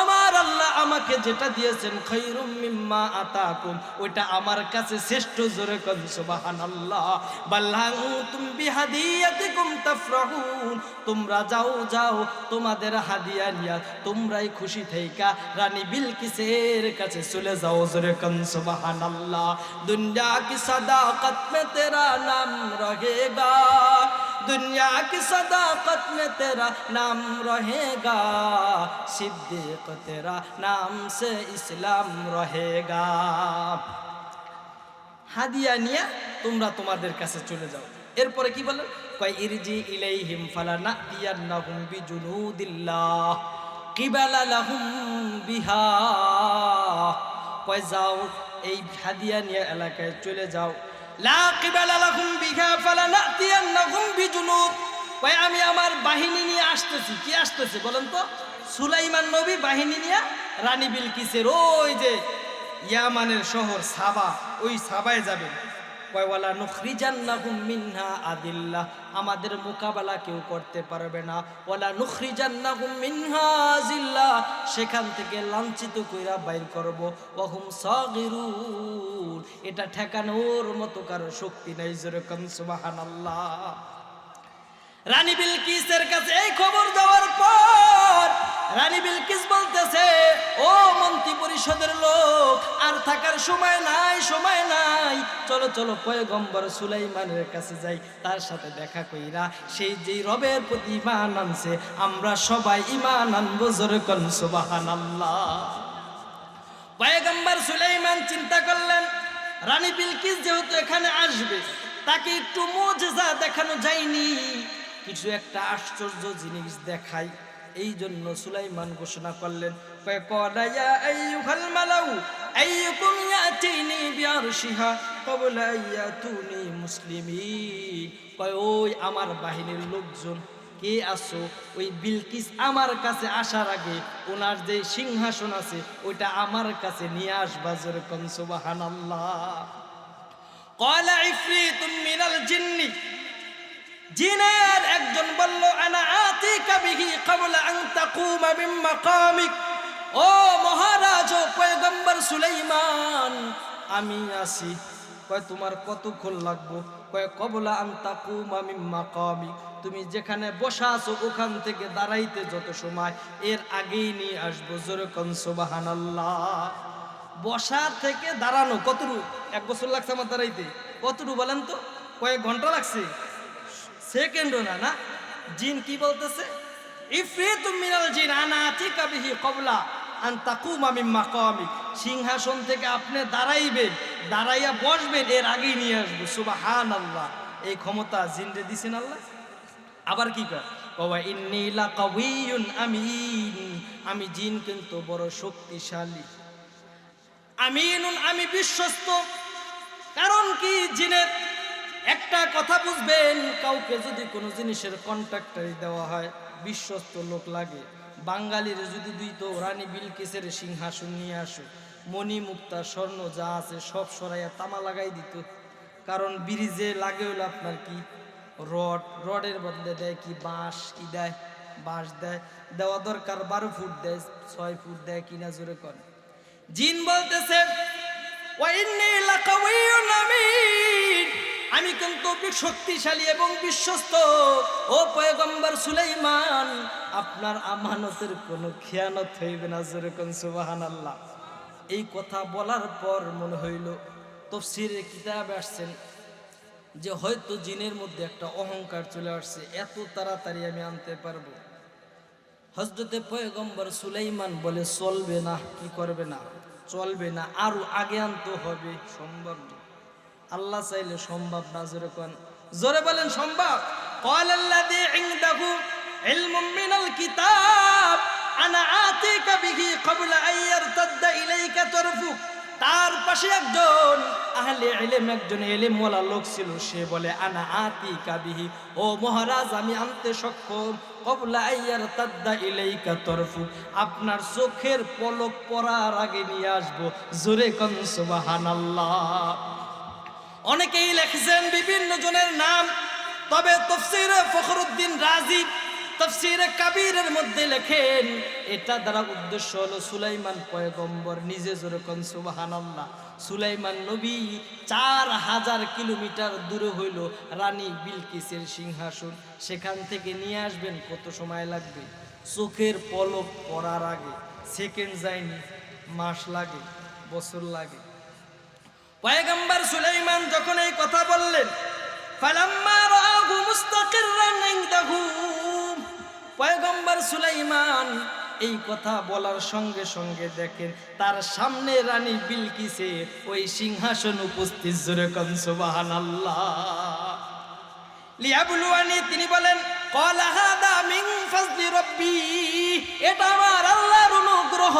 আমার আল্লাহ আমাকে যেটা দিয়েছেন, খায়রুম মিম্মা আতাকুম, ওইটা আমার কাছে শ্রেষ্ঠ। জোরে কোন সুবহানাল্লাহ। বাল্লান্তুম বিহাদিয়াতিকুম তাফরাহুন, তোমরা যাও যাও তোমাদের হাদিয়া নিয়া তোমরাই খুশি থেইকা রানী বিলকিসের কাছে চলে যাও। জোরে কোন সুবহানাল্লাহ। দুনিয়া কি সাদাকত মে তেরা নাম রহেগা, दुनिया की सदाकत में तेरा नाम रहेगा, सिद्दीक तेरा नाम से इस्लाम रहेगा। হাদিয়া নিয়ে তোমরা তোমাদের কাছে চলে যাও। এরপরে কি বলেন? কয় ইরজি ইলাইহিম ফালানাতিয়ান্নাহুম বিজুনুদিল্লাহ কিবালা লাহুম বিহা। কয় যাও, এই হাদিয়া নিয়ে এলাকায় চলে যাও। লা কিবালা লাহুম বিহা ফালানাতিয়ান্নাহুম বিজুনুদ। কয় আমি আমার বাহিনী নিয়ে আসতেছি। কি আসতেছে বলেন তো? সুলাইমান নবী বাহিনী নিয়ে রানী বিলকিসের ওই যে ইয়ামানের শহর সাবা, ওই সাবায় যাবেন। কয় ওয়ালা নুখরিজান্নাহুম মিনহা আদিল্লাহ, আমাদের মোকাবেলা কেউ করতে পারবে না। ওয়ালা নুখরিজান্নাহুম মিনহা জিল্লাহ, সেখান থেকে লাঞ্ছিত কইরা বাইর করব। ওয়াহুম সাগিরুন, এটা ঠেকানোর মতো কারো শক্তি নাই। যেরকম সুবহানাল্লাহ। রানী বিলকিসের কাছে এই খবর দেওয়ার পর রানী বিলকিস বলতেছে, ও মন্ত্রী পরিষদের লোক, আর থাকার সময় নাই, সময় নাই, চলো চলো পয়গম্বর সুলাইমানের কাছে যাই, তার সাথে দেখা কইরা সেই যেই রবের প্রতি ঈমান আনছে আমরা সবাই ঈমান আনবো। জোরে কোন সুবহানাল্লাহ। পয়গম্বর সুলাইমান চিন্তা করলেন, রানী বিলকিস যেহেতু এখানে আসবে, তাকে একটু মুজিজা দেখানো যায়নি, কিছু একটা আশ্চর্য জিনিস দেখাই। এই জন্য সুলাইমান ঘোষণা করলেন, ফাকালায়া আইয়ুহাল মালাউ আইয়ুকুম ইয়াতিনি বিআরশিহা ক্বাবলা ইয়াতুনি মুসলিমিন। কয় ওই আমার বাহিনীর লোকজন, কে আসো, ওই বিলকিস আমার কাছে আসার আগে ওনার যে সিংহাসন আছে ওইটা আমার কাছে নিয়ে আসবা। যেরকম সুবহানাল্লাহ। ক্বালা ইফরিতুম মিনাল জিন্নি, জিনের একজন বলল, আনা আতিকা বিহি ক্বাবলা আন তাকুমা মিন মাকামিক। ও মহারাজ, ও পয়গম্বর সুলাইমান, আমি আসি। কয় তোমার কতক্ষণ লাগবো? কয় ক্বাবলা আন তাকুমা মিন মাকামিক, তুমি যেখানে বসা আছো ওখান থেকে দাঁড়াইতে যত সময়, এর আগেই নিয়ে আসবো। যেরকম সুবহানাল্লাহ। বসা থেকে দাঁড়ানো কতটুকু? 1 বছর লাগছে আমার দাঁড়াইতে, কতটুকু বলেন তো? কয়েক ঘন্টা লাগছে, সেকেন্ডও না। না, জিন কি বলতেছে? ইফরিতুম মিনাল জিন আনা আতিকা বিহি ক্বাবলা আন তাকুমা মিন মাকামিক, সিংহাসন থেকে আপনি দাঁড়াইবেন, দাঁড়াইয়া বসবেন, এর আগেই নিয়ে আসবো। সুবহানাল্লাহ। এই ক্ষমতা জিনরে দিছেন আল্লাহ। আবার কি কয়, ওয়া ইন্নী লাকাউইয়ুন আমিন, আমি জিন কিন্তু বড় শক্তিশালী, আমিনুন আমি বিশ্বস্ত। কারণ কি, জিনের একটা কথা বুঝবেন, কাউকে যদি কোনো জিনিসের কন্ট্রাক্টরি দেওয়া হয় বিশ্বস্ত লোক লাগে। বাঙালির যদি দিত রানী বিলকিসের সিংহাসন নিয়ে আসো, মণি মুক্তা স্বর্ণ যা আছে সব সরাইয়া তামা লাগাই দিত। কারণ ব্রিজে লাগে হলো আপনার কি রড, রডের বদলে দেয় কি বাঁশ, কি দেয় বাঁশ দেয়, দেওয়া দরকার 12 ফুট দেয়, 6 ফুট দেয় কিনা জোরে কর। জিন বলতেছে ওয়া ইন্নী লাকাউইয়ুন আমিন, আমি কিন্তু শক্তিশালী এবং বিশ্বস্ত। ও পয়গম্বর সুলাইমান, আপনার আমানতের কোনো খেয়ানত হইবে না, জোরে কোন সুবহানাল্লাহ। এই কথা বলার পর মনে হইল তাফসীরের কিতাবে আসছেন যে হয়তো জিনের মধ্যে একটা অহংকার চলে আসছে, এত তাড়াতাড়ি আমি আনতে পারবো। হযরতে পয়গম্বর সুলাইমান বলে চলবে না, কি করবে না, চলবে না, আরো আগে আনতে হবে, সম্ভব না। আল্লাহ চাইলে সম্ভব না, জোরে কোন, জোরে বলেন সম্ভব। ক্বালাল্লাযী ইনদাহু ইলমুম মিনাল কিতাব আনা আতিকা বিহি ক্বাবলা আন ইয়ারতাদ্দা ইলাইকা তারফুক। তার পাশে একজন আহলে ইলম, একজন ইলমওয়ালা লোক ছিল, সে বলে আনা আতিকা বিহি, ও মহারাজ আমি আনতে সক্ষম, ক্বাবলা আন ইয়ারতাদ্দা ইলাইকা তারফুক, আপনার চোখের পলক পড়ার আগে নিয়ে আসবো, জোরে কোন সুবহানাল্লাহ। অনেকেই লিখছেন বিভিন্ন জনের নাম, তবে তাফসীরে ফখরুদ্দিন রাজি তাফসীরে কাবীরের মধ্যে লেখেন এটা দ্বারা উদ্দেশ্য হলো সুলাইমান পয়গম্বর নিজে, জোরে কোন সুবহানাল্লাহ। সুলাইমান নবী 4000 কিলোমিটার দূরে হইল রানী বিলকিসের সিংহাসন, সেখান থেকে নিয়ে আসবেন কত সময় লাগবে, চোখের পলক পড়ার আগে, সেকেন্ড যায়নি, মাস লাগে, বছর লাগে। পয়গম্বর সুলাইমান যখন এই কথা বললেন, ফালাম্মা রাআহু মুস্তাকিররান ইনদাহু, পয়গম্বর সুলাইমান এই কথা বলার সঙ্গে সঙ্গে দেখেন তার সামনে রানী বিলকিসে ওই সিংহাসন উপস্থিত, জোরে কোন সুবহানাল্লাহ। লিয়াবলুয়ানি, তিনি বলেন ক্বালা হাদা মিন ফাজলি রাব্বি, এটা আমার আল্লাহর অনুগ্রহ।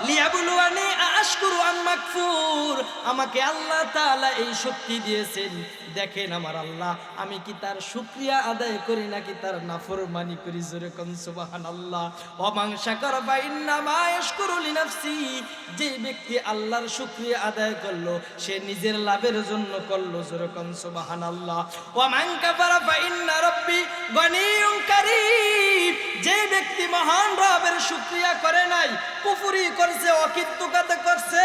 লিয়াবলুয়ানি আশকুরু আম মাকফুর, আমাকে আল্লাহ তাআলা এই শক্তি দিয়েছেন, দেখেন আমার আল্লাহ, আমি কি তার শুকরিয়া আদায় করি নাকি তার নাফরমানি করি, জোরে কোন সুবহানাল্লাহ। ওয়া মান শাকারা ফা ইন্নামা ইয়াশকুরু লিনাফসি, যে ব্যক্তি আল্লাহর শুকরিয়া আদায় করলো সে নিজের লাভের জন্য করলো, জোরে কোন সুবহানাল্লাহ। ওয়া মান কাফারা ফা ইন্না রাব্বি গনিয়্যুন কারীম, যে ব্যক্তি মহান রবের শুকরিয়া করে নাই, কুফরি করছে, অকৃতজ্ঞতা করছে,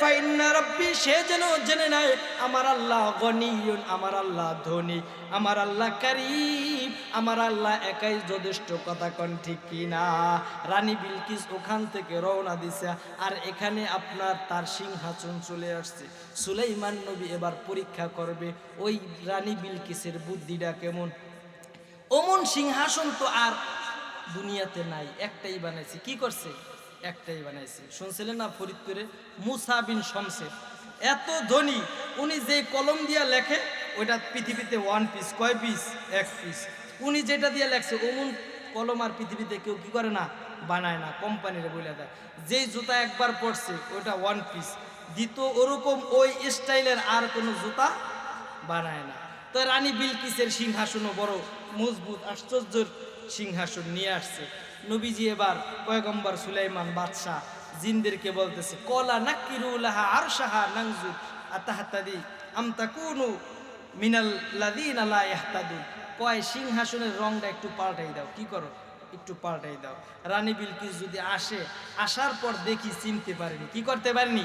ফা ইন্না রাব্বি, সে যেন জেনে নাই আমার আল্লাহ গনিয়্যুন, আমার আল্লাহ ধনী, আমার আল্লাহ কারীম, আমার আল্লাহ একাই যথেষ্ট। কথা কোন ঠিক কিনা? রানী বিলকিস ওখান থেকে রওনা দিছে, আর এখানে আপনার তার সিংহাসন চলে আসছে। সুলাইমান নবী এবার পরীক্ষা করবে ওই রানী বিলকিসের বুদ্ধিটা কেমন। অমন সিংহাসন তো আর দুনিয়াতে নাই, একটাই বানাইছে। কি করছে? একটাই বানাইছে। শুনছিলেন না ফরিদপুরে মুসা বিন শমসের, এত ধনী, উনি যে কলম দিয়া লেখে ওইটা পৃথিবীতে 1 পিস, কয় পিস? 1 পিস। উনি যেটা দিয়ে লেখছে অমন কলম আর পৃথিবীতে কেউ কি করে না, বানায় না, কোম্পানিরে বলে দেয়। যেই জুতা একবার পড়ছে ওইটা 1 পিস, দ্বিতীয় ওরকম ওই স্টাইলের আর কোনো জুতা বানায় না। তো রানী বিলকিসের সিংহাসনও বড় মজবুত আশ্চর্যের সিংহাসন নিয়ে আসছে। নবীজি এবার পয়গম্বর সুলাইমান বাদশাহ জিনদেরকে বলতেছে, কলা নাকিরুলাহা আরশাহা নানজু আতাহাতাদি আম তাকুনু মিনাল লাযিনা লা ইয়াহতাদুন, কয় সিংহাসনের রংটা একটু পাল্টাই দাও। কি করো? একটু পাল্টাই দাও। রানী বিলকিস যদি আসে, আসার পর দেখি চিনতে পারেনি। কি করতে পারেনি?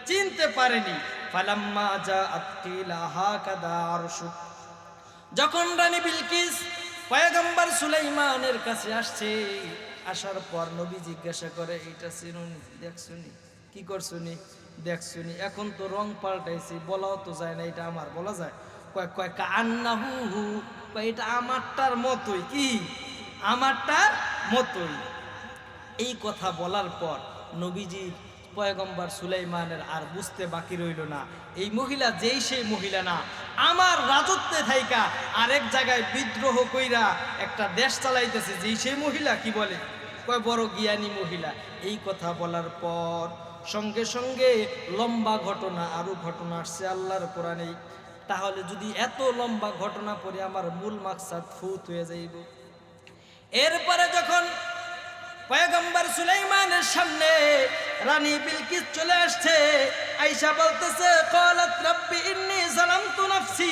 চিনতে পারেনি। ফালাম্মা জাআত কিলা হাকাদা আরশু, যখন রানী বিলকিস পয়গম্বর সুলাইমানের কাছে আসছে, আসার পর নবী জিজ্ঞাসা করে, এইটা চিনুনি? দেখছুনি? কি করছুনি? দেখছুনি? এখন তো রং পাল্টাইছি, বলাও তো যায় না, এটা আমার বলা যায়? কয় কয় কান্নাহু, এটা আমারটার মতোই। কি? আমারটার মতোই। এই কথা বলার পর নবীজি পয়গম্বর সুলাইমানের আর বুঝতে বাকি রইল না, এই মহিলা যেই সেই মহিলা না, আমার রাজত্বে থাইকা আরেক জায়গায় বিদ্রোহ কইরা একটা দেশ চালাইতেছে, যে সেই মহিলা কি বলে, কয় বড় জ্ঞানী মহিলা। এই কথা বলার পর সঙ্গে সঙ্গে লম্বা ঘটনা, আরো ঘটনা আসছে আল্লাহর কোরআনে। তাহলে যদি এত লম্বা ঘটনা পড়ে আমার মূল মাকসাদ ফুত হয়ে যাইব। এরপরে যখন পয়গম্বর সুলাইমানের সামনে রানী বিলকিস চলে আসছে, আয়েশা বলতেছে ক্বালাত রাব্বি ইন্নী যালামতু নাফসি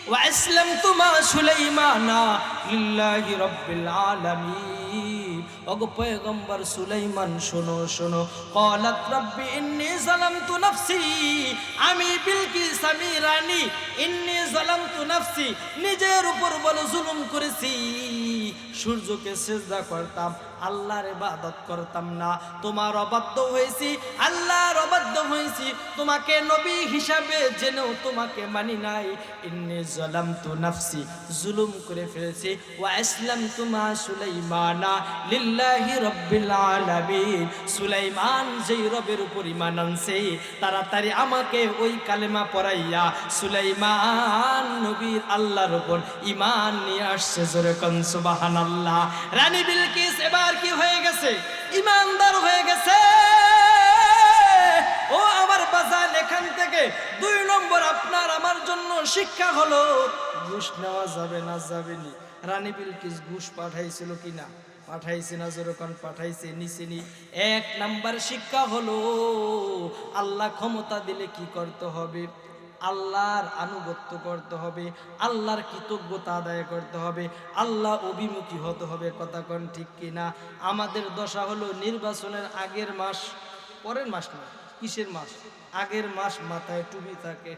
ওয়া আসলামতু মা সুলাইমানা লিল্লাহি রাব্বিল আলামিন। ওগো পয়গম্বর সুলাইমান শোনো শোনো, ক্বালাত রাব্বি ইন্নী যালামতু নাফসি, আমি বিলকিস, আমি রানী, ইন্নী যালামতু নাফসি, নিজের উপর বড় জুলুম করেছি। সূর্যকে সিজদা করতাম, আল্লাহর ইবাদত করতাম না, তোমার অবাধ্য হয়েছি, আল্লাহর অবাধ্য হয়েছি, তোমাকে নবী হিসাবে জেনেও তোমাকে মানি নাই। ইন্নী যালামতু নাফসি, জুলুম করে ফেলেছি। ওয়া আসলামতু মা সুলাইমানা লিল্লাহি রাব্বিল আলামিন, সুলাইমান যেই রবের উপর ঈমান আনছে, তাড়াতাড়ি আমাকে ওই কালেমা পড়াইয়া সুলাইমান নবীর আল্লাহর উপর ঈমান নিয়ে আসছে। জোরে কোন সুবহানাল্লাহ। রানী বিলকিস এবার কি হয়ে গেছে? ঈমানদার হয়ে গেছে। ও আমার বাজান, এখান থেকে 2 নম্বর আপনার আমার জন্য শিক্ষা হলো, ঘুষ নেওয়া যাবে না, যাবেনি। রানী বিলকিস ঘুষ পাঠাইছিল কিনা? পাঠাইছে না? যেরকম পাঠাইছে, নিচেনি। 1 নাম্বার শিক্ষা হলো, আল্লাহ ক্ষমতা দিলে কি করতে হবে? আল্লাহর আনুগত্য করতে হবে, আল্লাহর কৃতজ্ঞতা আদায় করতে হবে, আল্লাহ অভিমুখী হতে হবে। কথা কোন ঠিক কিনা? আমাদের দশা হলো নির্বাচনের আগের মাস, পরের মাস না, কিসের মাস? আগের মাস মাথায় টুপি থাকে,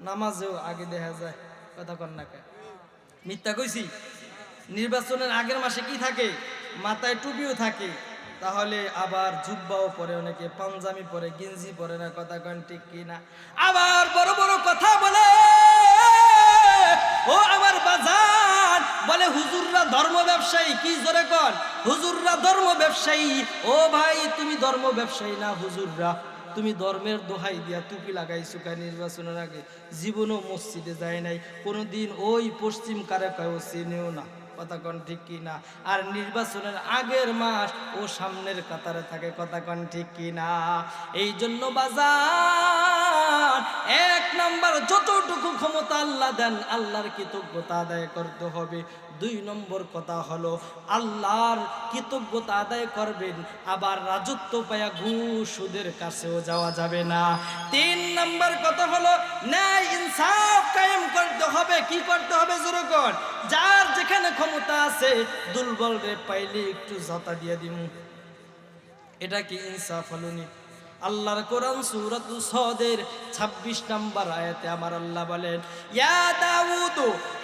নামাজেও আগে দেখা যায়। কথা কন না কে? মিথ্যা কইছি? নির্বাচনের আগের মাসে কি থাকে? মাথায় টুপিও থাকে। তাহলে আবার জুব্বাও পরে, অনেকে পাঞ্জাবি পরে, গেঞ্জি পরে না। কথা কন ঠিক কিনা? আবার বড় বড় কথা বলে, ও আমার বাজান, বলে হুজুররা ধর্ম ব্যবসায়ী। কি জোরে কর? হুজুররা ধর্ম ব্যবসায়ী। ও ভাই, তুমি ধর্ম ব্যবসায়ী না, হুজুররা। তুমি ধর্মের দোহাই দিয়া টুপি লাগাইছো কা? নির্বাচনের আগে জীবনও মসজিদে যায় নাই, কোনোদিন ওই পশ্চিম কারেকাও চিনেও না। কথা কন ঠিক কিনা? আর নির্বাচনের আগের মাস ও সামনের কাতারে থাকে। কথা কন ঠিক কিনা? এই জন্য বাজার 1 নাম্বার, যতটুকু ক্ষমতা আল্লাহ দেন আল্লাহর কৃতজ্ঞতা আদায় করতে হবে। 2 নম্বর কথা হলো, আল্লাহর কৃতজ্ঞতা আদায় করবেন, আবার রাজত্ব পায়া ঘুষ সুদের কাছেও যাওয়া যাবে না। 3 নম্বর কথা হলো, ন্যায় ইনসাফ কায়েম করতে হবে। কি করতে হবে? জোরে কর। যার যেখানে ক্ষমতা আছে, দুর্বল রে পাইলে একটু জাতা দিয়ে দিমু, এটা কি ইনসাফ হলো? নি? আল্লাহর কোরআন সূরাতুস সাদের 26 নম্বর আয়াতে আমার আল্লাহ বলেন, ইয়া দাউদ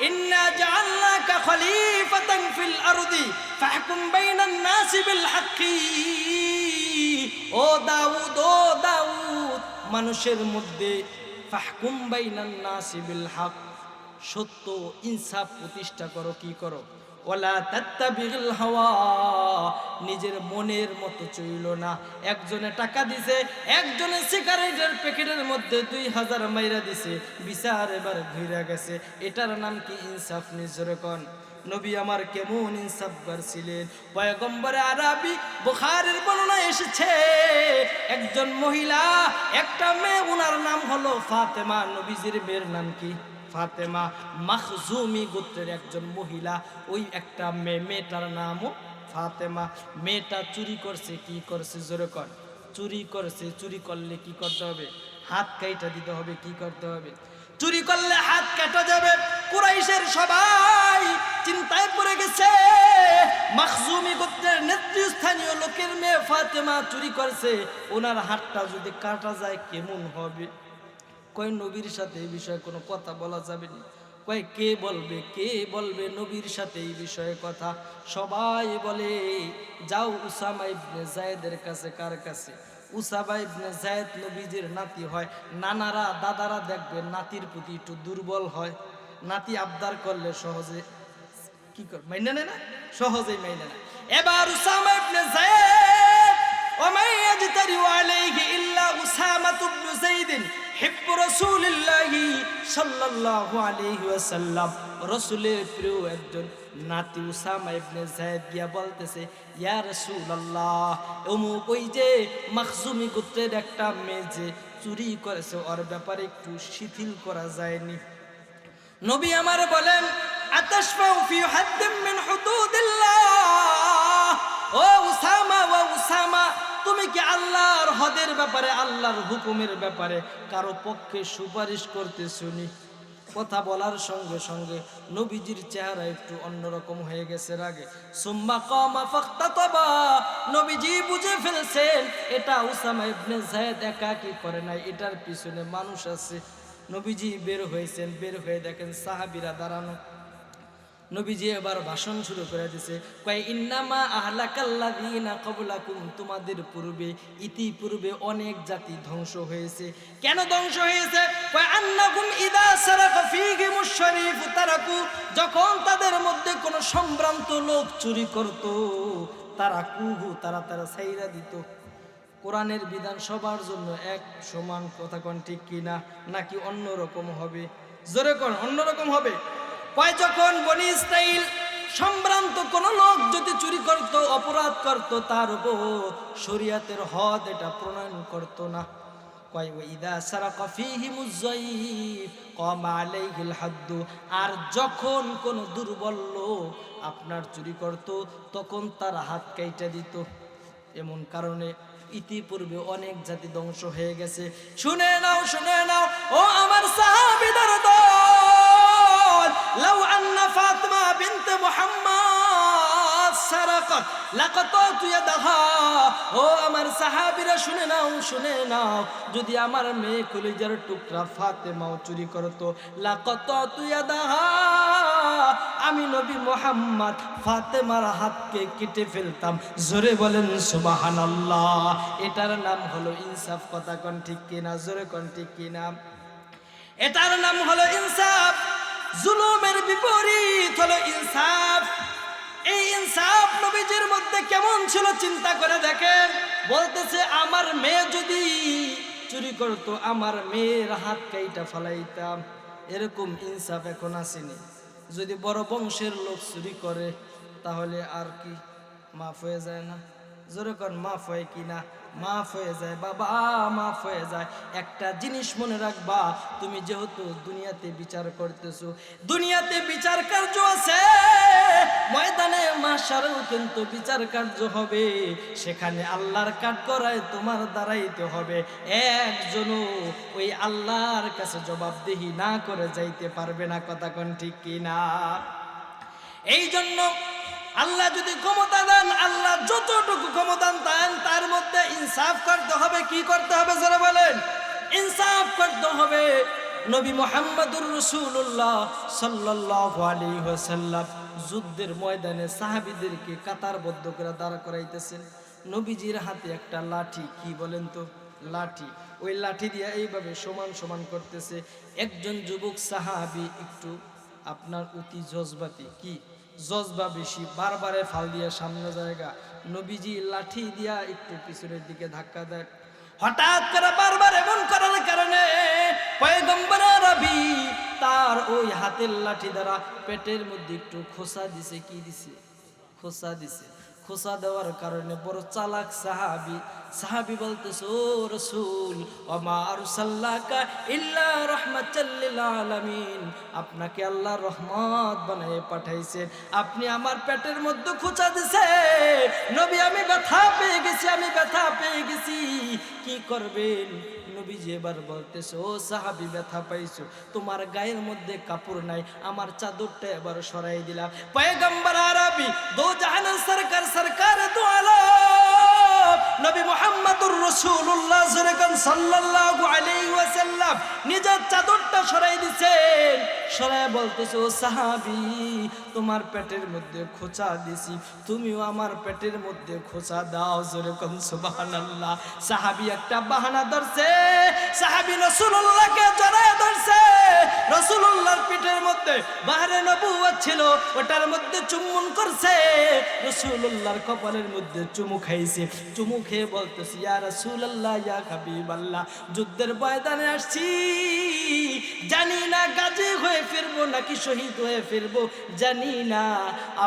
ইন্না জাআলনাকা খলিফাতান ফিল আরদি ফাহকুম বাইনান নাসি বিল হাক্কি। ও দাউদ, ও দাউদ, মানুষের মধ্যে ফাহকুম বাইনান নাসি বিল হক, সত্য ইনসাফ প্রতিষ্ঠা করো। কি করো? ওয়ালা তাত্তাবিল হাওয়া, নিজের মনের মতো চইল না। একজনে টাকা দিছে, একজনে সিগারেটের প্যাকেটের মধ্যে 2000 মাইরা দিছে, বিচার এবার ঘুরে গেছে। এটার নাম কি ইনসাফ? নিজের কোন নবী আমার কেমন ইনসাফগার ছিলেন? পয়গম্বরে আরবি বুখারীর বর্ণনা এসেছে, একজন মহিলা, একটা মেয়ে, ওনার নাম হলো ফাতেমা। নবীজির মেয়ের নাম কি? ফাতেমা। মাখজুমি গোত্রের একজন মহিলা, ওই একটা মেয়েটার নামও ফাতেমা। মেয়েটা চুরি করছে। কি করছে? জোরে কর। চুরি করছে। চুরি করলে কি করতে হবে? হাত কাইটা দিতে হবে। কি করতে হবে? চুরি করলে হাত কাটা যাবে। কুরাইশের সবাই চিন্তায় পড়ে গেছে, মাখজুমি গোত্রের নেতৃস্থানীয় লোকের মেয়ে ফাতেমা চুরি করছে, ওনার হাতটা যদি কাটা যায় কেমন হবে? কয় নবীর সাথে এই বিষয়ে কোনো কথা বলা যাবে না। কয় কে বলবে, কে বলবে নবীর সাথে এই বিষয়ে কথা? সবাই বলে যাও উসামা ইবনে যায়েদের কাছে। কার কাছে? উসামা ইবনে যায়েদ নবীজির নাতি হয়। নানারা, দাদারা দেখবে নাতির প্রতি একটু দুর্বল হয়, নাতি আবদার করলে সহজে কি করে মাইনা নেয় না, সহজেই মাইনা না। এবার উসামা ইবনে যায়েদ, ওয়া মান ইয়াজতারি আলাইহি ইল্লা উসামা ইবনে যায়েদ, হিব্বু রাসূলিল্লাহি সাল্লাল্লাহু আলাইহি ওয়াসাল্লাম, রাসূলের প্রিয় একজন নাতি উসামা ইবনে যায়েদ গিয়া বলতেছে, ইয়া রাসূলুল্লাহ, অমুক ওই যে মাখজুমি গোত্রের একটা মেয়ে যে চুরি করেছে, ওর ব্যাপারে একটু শিথিল করা যায়নি? নবী আমার বলেন, আতাশফাউ ফি হাদ্দিম মিন হুদুদিল্লাহ, ও উসামা, ও উসামা, তুমি কি আল্লাহর হদের ব্যাপারে, আল্লাহর হুকুমের ব্যাপারে কারো পক্ষে সুপারিশ করতে শুনি? কথা বলার সঙ্গে সঙ্গে নবীজির চেহারা একটু অন্যরকম হয়ে গেছে রাগে। সুম্মা কামা ফাখতাতাবা, নবীজি বুঝে ফেলছেন এটা উসামা ইবনে যায়েদ একাকী করে নাই, এটার পিছনে মানুষ আছে। নবীজি বের হয়েছেন, বের হয়ে দেখেন সাহাবীরা দাঁড়ানো। নবীজি এবার ভাষণ শুরু করে দিছে, কয় ইন্নামা আহলাকাল্লাযীনা ক্বাবলাকুম, তোমাদের পূর্বে, ইতিপূর্বে অনেক জাতি ধ্বংস হয়েছে। কেন ধ্বংস হয়েছে? কয় আন্নাকুম ইদা সারাকা ফীহিমুশ শরীফ তারাকু, যখন তাদের মধ্যে কোনো সম্ভ্রান্ত লোক চুরি করত, তারা কুহু, তারা ছাইরা দিত। কোরআনের বিধান সবার জন্য এক সমান, কথা কোন ঠিক কিনা, নাকি অন্যরকম হবে? জোরে কোন অন্যরকম হবে? কয় যখন বনি ইসরাইল সম্ভ্রান্ত কোন লোক যদি চুরি করত, অপরাধ করত, তার উপর শরীয়তের হদ এটা প্রণয়ন করত না। কয় ওয়াইদা সারাকা ফীহিমুজ যায়ীফ কামা আলাইহিল হাদ্দু, আর যখন কোন দুর্বল লোক আপনার চুরি করত, তখন তার হাত কাইটা দিত। এমন কারণে ইতিপূর্বে অনেক জাতি ধ্বংস হয়ে গেছে। শুনে নাও, শুনে নাও, ও আমার সাহাবীদের দল, লাউ আন্না ফাতিমা বিনতে মুহাম্মদ সারাকাত লাকাতাতু ইয়াদাহা, ও আমার সাহাবীরা শুনে নাও, শুনে নাও, যদি আমার মেয়ে কলিজার টুকরা ফাতেমাও চুরি করত, লাকাতাতু ইয়াদাহা, আমি নবী মুহাম্মদ ফাতেমার হাতকে কেটে ফেলতাম। জোরে বলেন সুবহানাল্লাহ। এটার নাম হলো ইনসাফ, কথা কোন ঠিক কিনা, জোরে কোন ঠিক কিনা? এটার নাম হলো ইনসাফ। জুলুমের বিপরীত হলো ইনসাফ। এই ইনসাফ নবীজির মধ্যে কেমন ছিল চিন্তা করে দেখেন। বলতেছে আমার মেয়ে যদি চুরি করতো, আমার মেয়ের হাত কাইটা ফালাইতাম। এরকম ইনসাফ এখন আসেনি। যদি বড় বংশের লোক চুরি করে, তাহলে আর কি মাফ হয়ে যায় না? জোরে কোন মাফ হয় কি না? মাফ হয়ে যায় বাবা, মাফ হয়ে যায়। একটা জিনিস মনে রাখবা, তুমি যেহেতু দুনিয়াতে বিচার করতেছো, দুনিয়াতে বিচার কার্য আছে, ময়দানে মাশারেও কিন্তু বিচার কার্য হবে। সেখানে আল্লাহর কাঠগড়ায় তোমার দাঁড়াইতে হবে। একজনও ওই আল্লাহর কাছে জবাবদিহি না করে যাইতে পারবে না, কথা কোন ঠিক কিনা? এই জন্য আল্লাহ যদি ক্ষমতা দেন, আল্লাহ যতটুকু ক্ষমতা দেন তার মধ্যে ইনসাফ করতে হবে। কি করতে হবে জোরে বলেন? ইনসাফ করতে হবে। নবী মুহাম্মদুর রাসূলুল্লাহ সাল্লাল্লাহু আলাইহি ওয়াসাল্লাম যুদ্ধের ময়দানে সাহাবীদেরকে কাতারবদ্ধ করে দাঁড় করাইতেছেন। নবীজির হাতে একটা লাঠি, কি বলেন তো? লাঠি। ওই লাঠি দিয়ে এইভাবে সমান সমান করতেছে। একজন যুবক সাহাবী একটু আপনার অতি জজবাতি, কি জজবা বেশি, বারবারে ফাল দিয়া সামনে জায়গা, নবীজি লাঠি দিয়া একটু পিছনের দিকে ধাক্কা দেয়। হঠাৎ করে বারবার এমন করার কারণে পয়গম্বর আরবি তার ওই হাতের লাঠি দ্বারা পেটের মধ্যে একটু খোসা দিছে। কি দিছে? খোসা দিছে। খোসা দেওয়ার কারণে বড় চালাক সাহাবী বলতেছে, ও রাসূল, ওমা আরসালনাকা ইল্লা রাহমাতাল লিল আলামিন, আপনাকে আল্লাহ রহমত বানায়ে পাঠাইছেন, আপনি আমার পেটের মধ্যে খোঁচা দিছেন। নবী আমি ব্যথা পেয়ে গেছি, আমি ব্যথা পেয়ে গেছি, কি করবেন? নবীজি এবার বলতেছে, ও সাহাবী ব্যথা পাইছো, তোমার গায়ের মধ্যে কাপড় নাই, আমার চাদরটা এবার সরাই দিলাম। পয়গম্বর আরবি দো জাহানের সরকার, সরকার দো আলম নবী মুহাম্মদুর রাসূলুল্লাহ সাল্লাল্লাহু আলাইহি ওয়াসাল্লাম নিজের চাদরটা সরাই দিয়েছেন। সরাই বলতেছে, ও সাহাবী, তোমার পেটের মধ্যে খোঁচা দিছি, তুমিও আমার পেটের মধ্যে খোঁচা দাও। জোরে কোন সুবহানাল্লাহ। সাহাবী একটা বাহানা ধরছে, সাহাবী রাসূলুল্লাহকে জড়ায় ধরছে। রাসূলুল্লাহর পিঠের মধ্যে বাহরে নবুয়ত ছিল, ওটার মধ্যে চুম্বন করছে। রাসূলুল্লাহর কপালের মধ্যে চুমু খাইছে। চুমু খেয়ে বলতেছি, ইয়া রাসূলুল্লাহ, ইয়া হাবিবাল্লাহ, যুদ্ধের ময়দানে আসছি, জানি না গাজী হয়ে ফিরবো নাকি শহীদ হয়ে ফিরবো, জানি না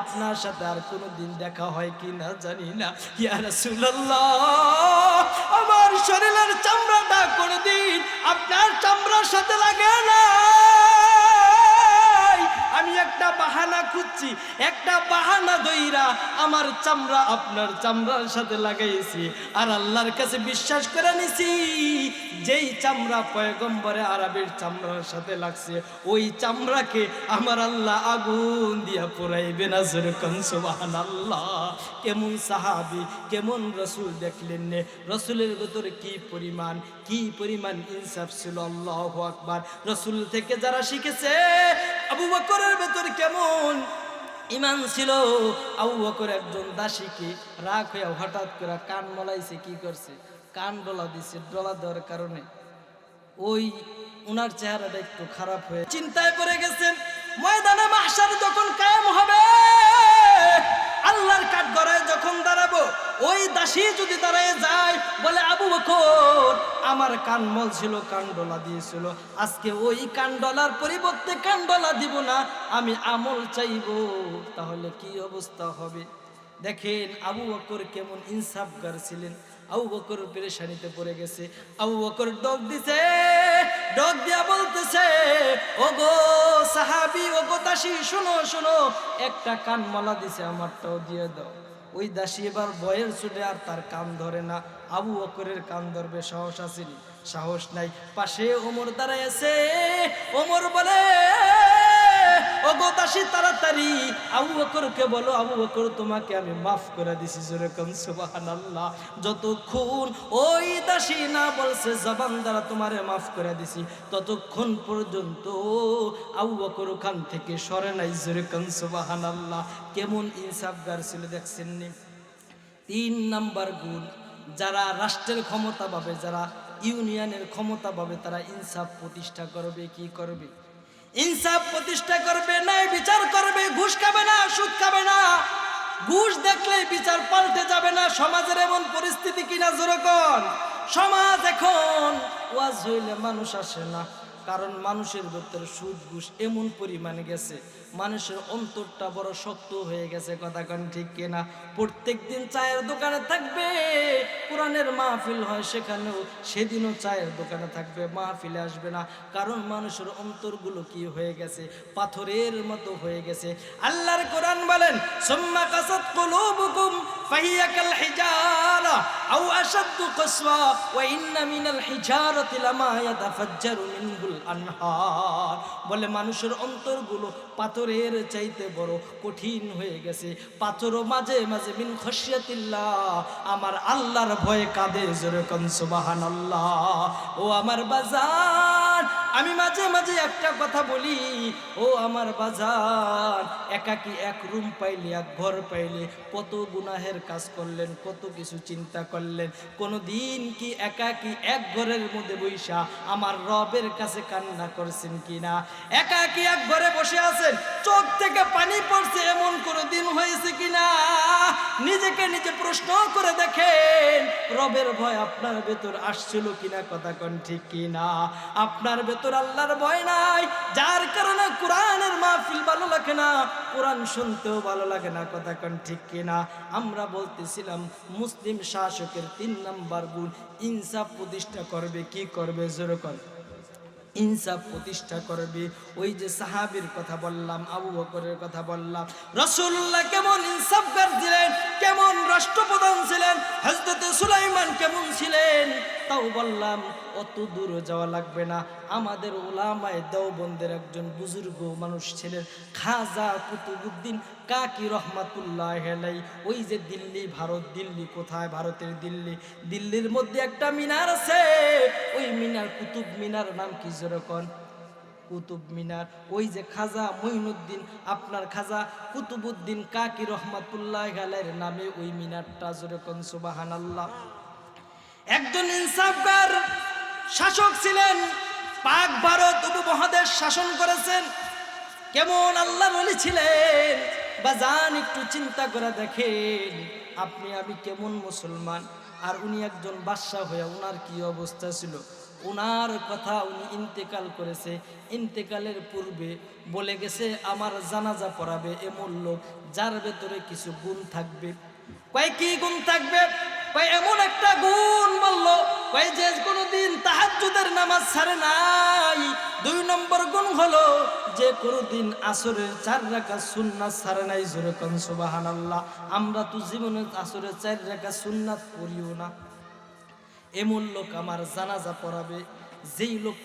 আপনার সাথে আর কোনোদিন দেখা হয় কিনা জানি না। ইয়া রাসূলুল্লাহ, আমার শরীরের চামড়াটা কোনোদিন আপনার চামড়ার সাথে লাগে না, আমি একটা বাহানা খুঁজছি, একটা বাহানা দইরা আমার চামড়া আপনার চামড়ার সাথে লাগাইছি, আর আল্লাহর কাছে বিশ্বাস করে নিছি যেই চামড়া পয়গম্বরে আরবের চামড়ার সাথে লাগছে ওই চামড়াকে আমার আল্লাহ আগুন দিয়া পোড়াইবে না। যেরকম সুবহানাল্লাহ। কেমন সাহাবী, কেমন রসুল দেখলেন নে, রসুলের ভেতরে কি পরিমাণ ইনসাফ ছিল। আল্লাহু আকবার। রসুল থেকে যারা শিখেছে, আবু বকরের ভেতর কেমন ইমান ছিল। আবু বকর একজন দাসীকে রাগ হয়ে হঠাৎ করে কান মলাইছে, কি করছে, কান ডলা দিছে। ডলা দেওয়ার কারণে ওই উনার চেহারাটা একটু খারাপ হয়ে চিন্তায় পড়ে গেছেন। ময়দানে মাহশার যখন কায়েম হবে, আল্লাহর কাঠগড়ায় যখন দাঁড়াবো, ওই দাসী যদি দাঁড়ায় যায় বলে, আবু বকর আমার কান মল ছিল, কান ডলা দিয়েছিল, আজকে ওই কান ডলার পরিবর্তে কান ডলা দিব না, আমি আমল চাইবো, তাহলে কি অবস্থা হবে? দেখেন আবু বকর কেমন ইনসাফগার ছিলেন। আবু বকর পেরেশানিতে পড়ে গেছে। আবু বকর ডক দিছে, ডক দিয়া বলতেছে, ওগো সাহাবী, ওগো দাসী, শোনো শোনো, একটা কান মালা দিছে, আমারটাও দিয়ে দাও। ওই দাসী এবার বয়ের ছুটে আর তার কান ধরে না। আবু বকরের কান ধরবে সাহস আসেনি, সাহস নাই। পাশে ওমর দাঁড়ায় আছে। ওমর বলে, ওগো দাসী, তাড়াতাড়ি আবু বকরকে বলো, আবু বকর তোমাকে আমি মাফ করে দিছি। যেরকম সুবহানাল্লাহ। যতক্ষণ ওই দাসী না বলছে জবান দ্বারা তোমারে মাফ করে দিছি, ততক্ষণ পর্যন্ত আবু বকর ওখান থেকে সরে নাই। যেরকম সুবহানাল্লাহ। কেমন ইনসাফগার ছিল দেখছেন নি। 3 নাম্বার গুণ, যারা রাষ্ট্রের ক্ষমতা পাবে, যারা ইউনিয়নের ক্ষমতা পাবে, তারা ইনসাফ প্রতিষ্ঠা করবে। কি করবে? ইনসাফ প্রতিষ্ঠা করবে, ন্যায় বিচার করবে, ঘুষ খাবে না, সুদ খাবে না। ঘুষ দেখলে বিচার পাল্টে যাবে না। সমাজের এমন পরিস্থিতি কিনা যেরকম সমাজ এখন, ওয়াজ হইলে মানুষ আসে না, কারণ মানুষের ভেতরে সুদ ঘুষ এমন পরিমাণে গেছে, মানুষের অন্তরটা বড় শক্ত হয়ে গেছে। কথা কোন ঠিক কিনা? প্রত্যেক দিন চায়ের দোকানে থাকবে, কোরআনের মাহফিল হয় সেখানেও সেদিনও চায়ের দোকানে থাকবে, মাহফিলে আসবে না, কারণ মানুষের অন্তরগুলো কি হয়ে গেছে, পাথরের মতো হয়ে গেছে। আল্লাহর কোরআন বলেন, সুম্মা কাসাত কুলুবুকুম ফাহিয়া কাল হিজারা আও আশাদ্দু কাসওয়া ওয়া ইন্না মিনাল হিজারাতি লামা ইয়াতাফাজ্জারু মিনহুল আনহার। বলে মানুষের অন্তরগুলো পাথরের চাইতে বড় কঠিন হয়ে গেছে। পাথরও মাঝে মাঝে মিন খশিয়াতিল্লাহ, আমার আল্লাহর ভয়ে কাঁদে। যেরকম সুবহানাল্লাহ। ও আমার বাজার, আমি মাঝে মাঝে একটা কথা বলি, ও আমার বাজার, একাকি এক রুম পাইলে, এক ঘর পাইলে কত গুনাহের কাজ করলেন, কত কিছু চিন্তা করলেন। কোনদিন কি একাকি এক ঘরের মধ্যে বৈশা আমার রবের কাছে কান্না করছেন কিনা? একাকি এক ঘরে বসে আছেন, চোখ থেকে পানি পড়ছে, এমন কোনো দিন হয়েছে কিনা? নিজেকে নিজে প্রশ্ন করে দেখেন, রবের ভয় আপনার ভেতর আসছিল কিনা? কথা কোন ঠিক কিনা? আপনার ভেতর আল্লাহর ভয় নাই, যার কারণে কোরআনের মাহফিল ভালো লাগে না, কোরআন শুনতেও ভালো লাগে না। কথা কোন ঠিক কিনা? আমরা বলতেছিলাম মুসলিম শাসকের 3 নাম্বার গুণ, ইনসাফ প্রতিষ্ঠা করবে। কি করবে? যেরকম ইনসাফ প্রতিষ্ঠা করবে। ওই যে সাহাবীর কথা বললাম, আবু বকরের কথা বললাম, রাসূলুল্লাহ কেমন ইনসাফগার ছিলেন, কেমন রাষ্ট্রপ্রধান ছিলেন, হযরত সুলাইমান কেমন ছিলেন, তাও বললাম। অত দূর যাওয়া লাগবে না। আমাদের উলামায়ে দেওবন্দের একজন বুজুর্গ মানুষ ছিলেন, খাজা কুতুবউদ্দিন কাকি রহমাতুল্লাহ আলাইহি। ওই যে দিল্লি, ভারত, দিল্লি কোথায়? ভারতের দিল্লি। দিল্লির মধ্যে একটা মিনার আছে, ওই মিনার কুতুব মিনার। নাম কি? যেরকম কুতুব মিনার। ওই যে খাজা মঈনুদ্দিন, আপনার খাজা কুতুবউদ্দিন কাকি রহমাতুল্লাহ আলাইহির নামে ওই মিনারটা। যেরকম সুবহানাল্লাহ। একজন ইনসাফগার শাসক ছিলেন, পাক ভারত উপমহাদেশ শাসন করেছেন। কেমন আল্লাহর ওলি ছিলেন বাজান, একটু চিন্তা করে দেখেন। আপনি আমি কেমন মুসলমান, আর উনি একজন বাদশা হয়ে ওনার কি অবস্থা ছিল, ওনার কথা উনি ইন্তেকাল করেছে, ইন্তেকালের পূর্বে বলে গেছে আমার জানাজা পড়াবে এমন লোক যার ভেতরে কিছু গুণ থাকবে। কয় কি গুণ থাকবে? কয় এমন একটা গুণ বলল, কয় যে কোনোদিন তাহাজ্জুদের নামাজ ছাড়ে নাই। 2 নম্বর গুণ হলো যে কোনোদিন আসরের 4 রাকাত সুন্নাত ছাড়ে নাই। জোরে কোন সুবহানাল্লাহ। আমরা তো জীবনে আসরের 4 রাকাত সুন্নাত পড়িও না। এমন লোক আমার জানাজা পড়াবে। যেই লোক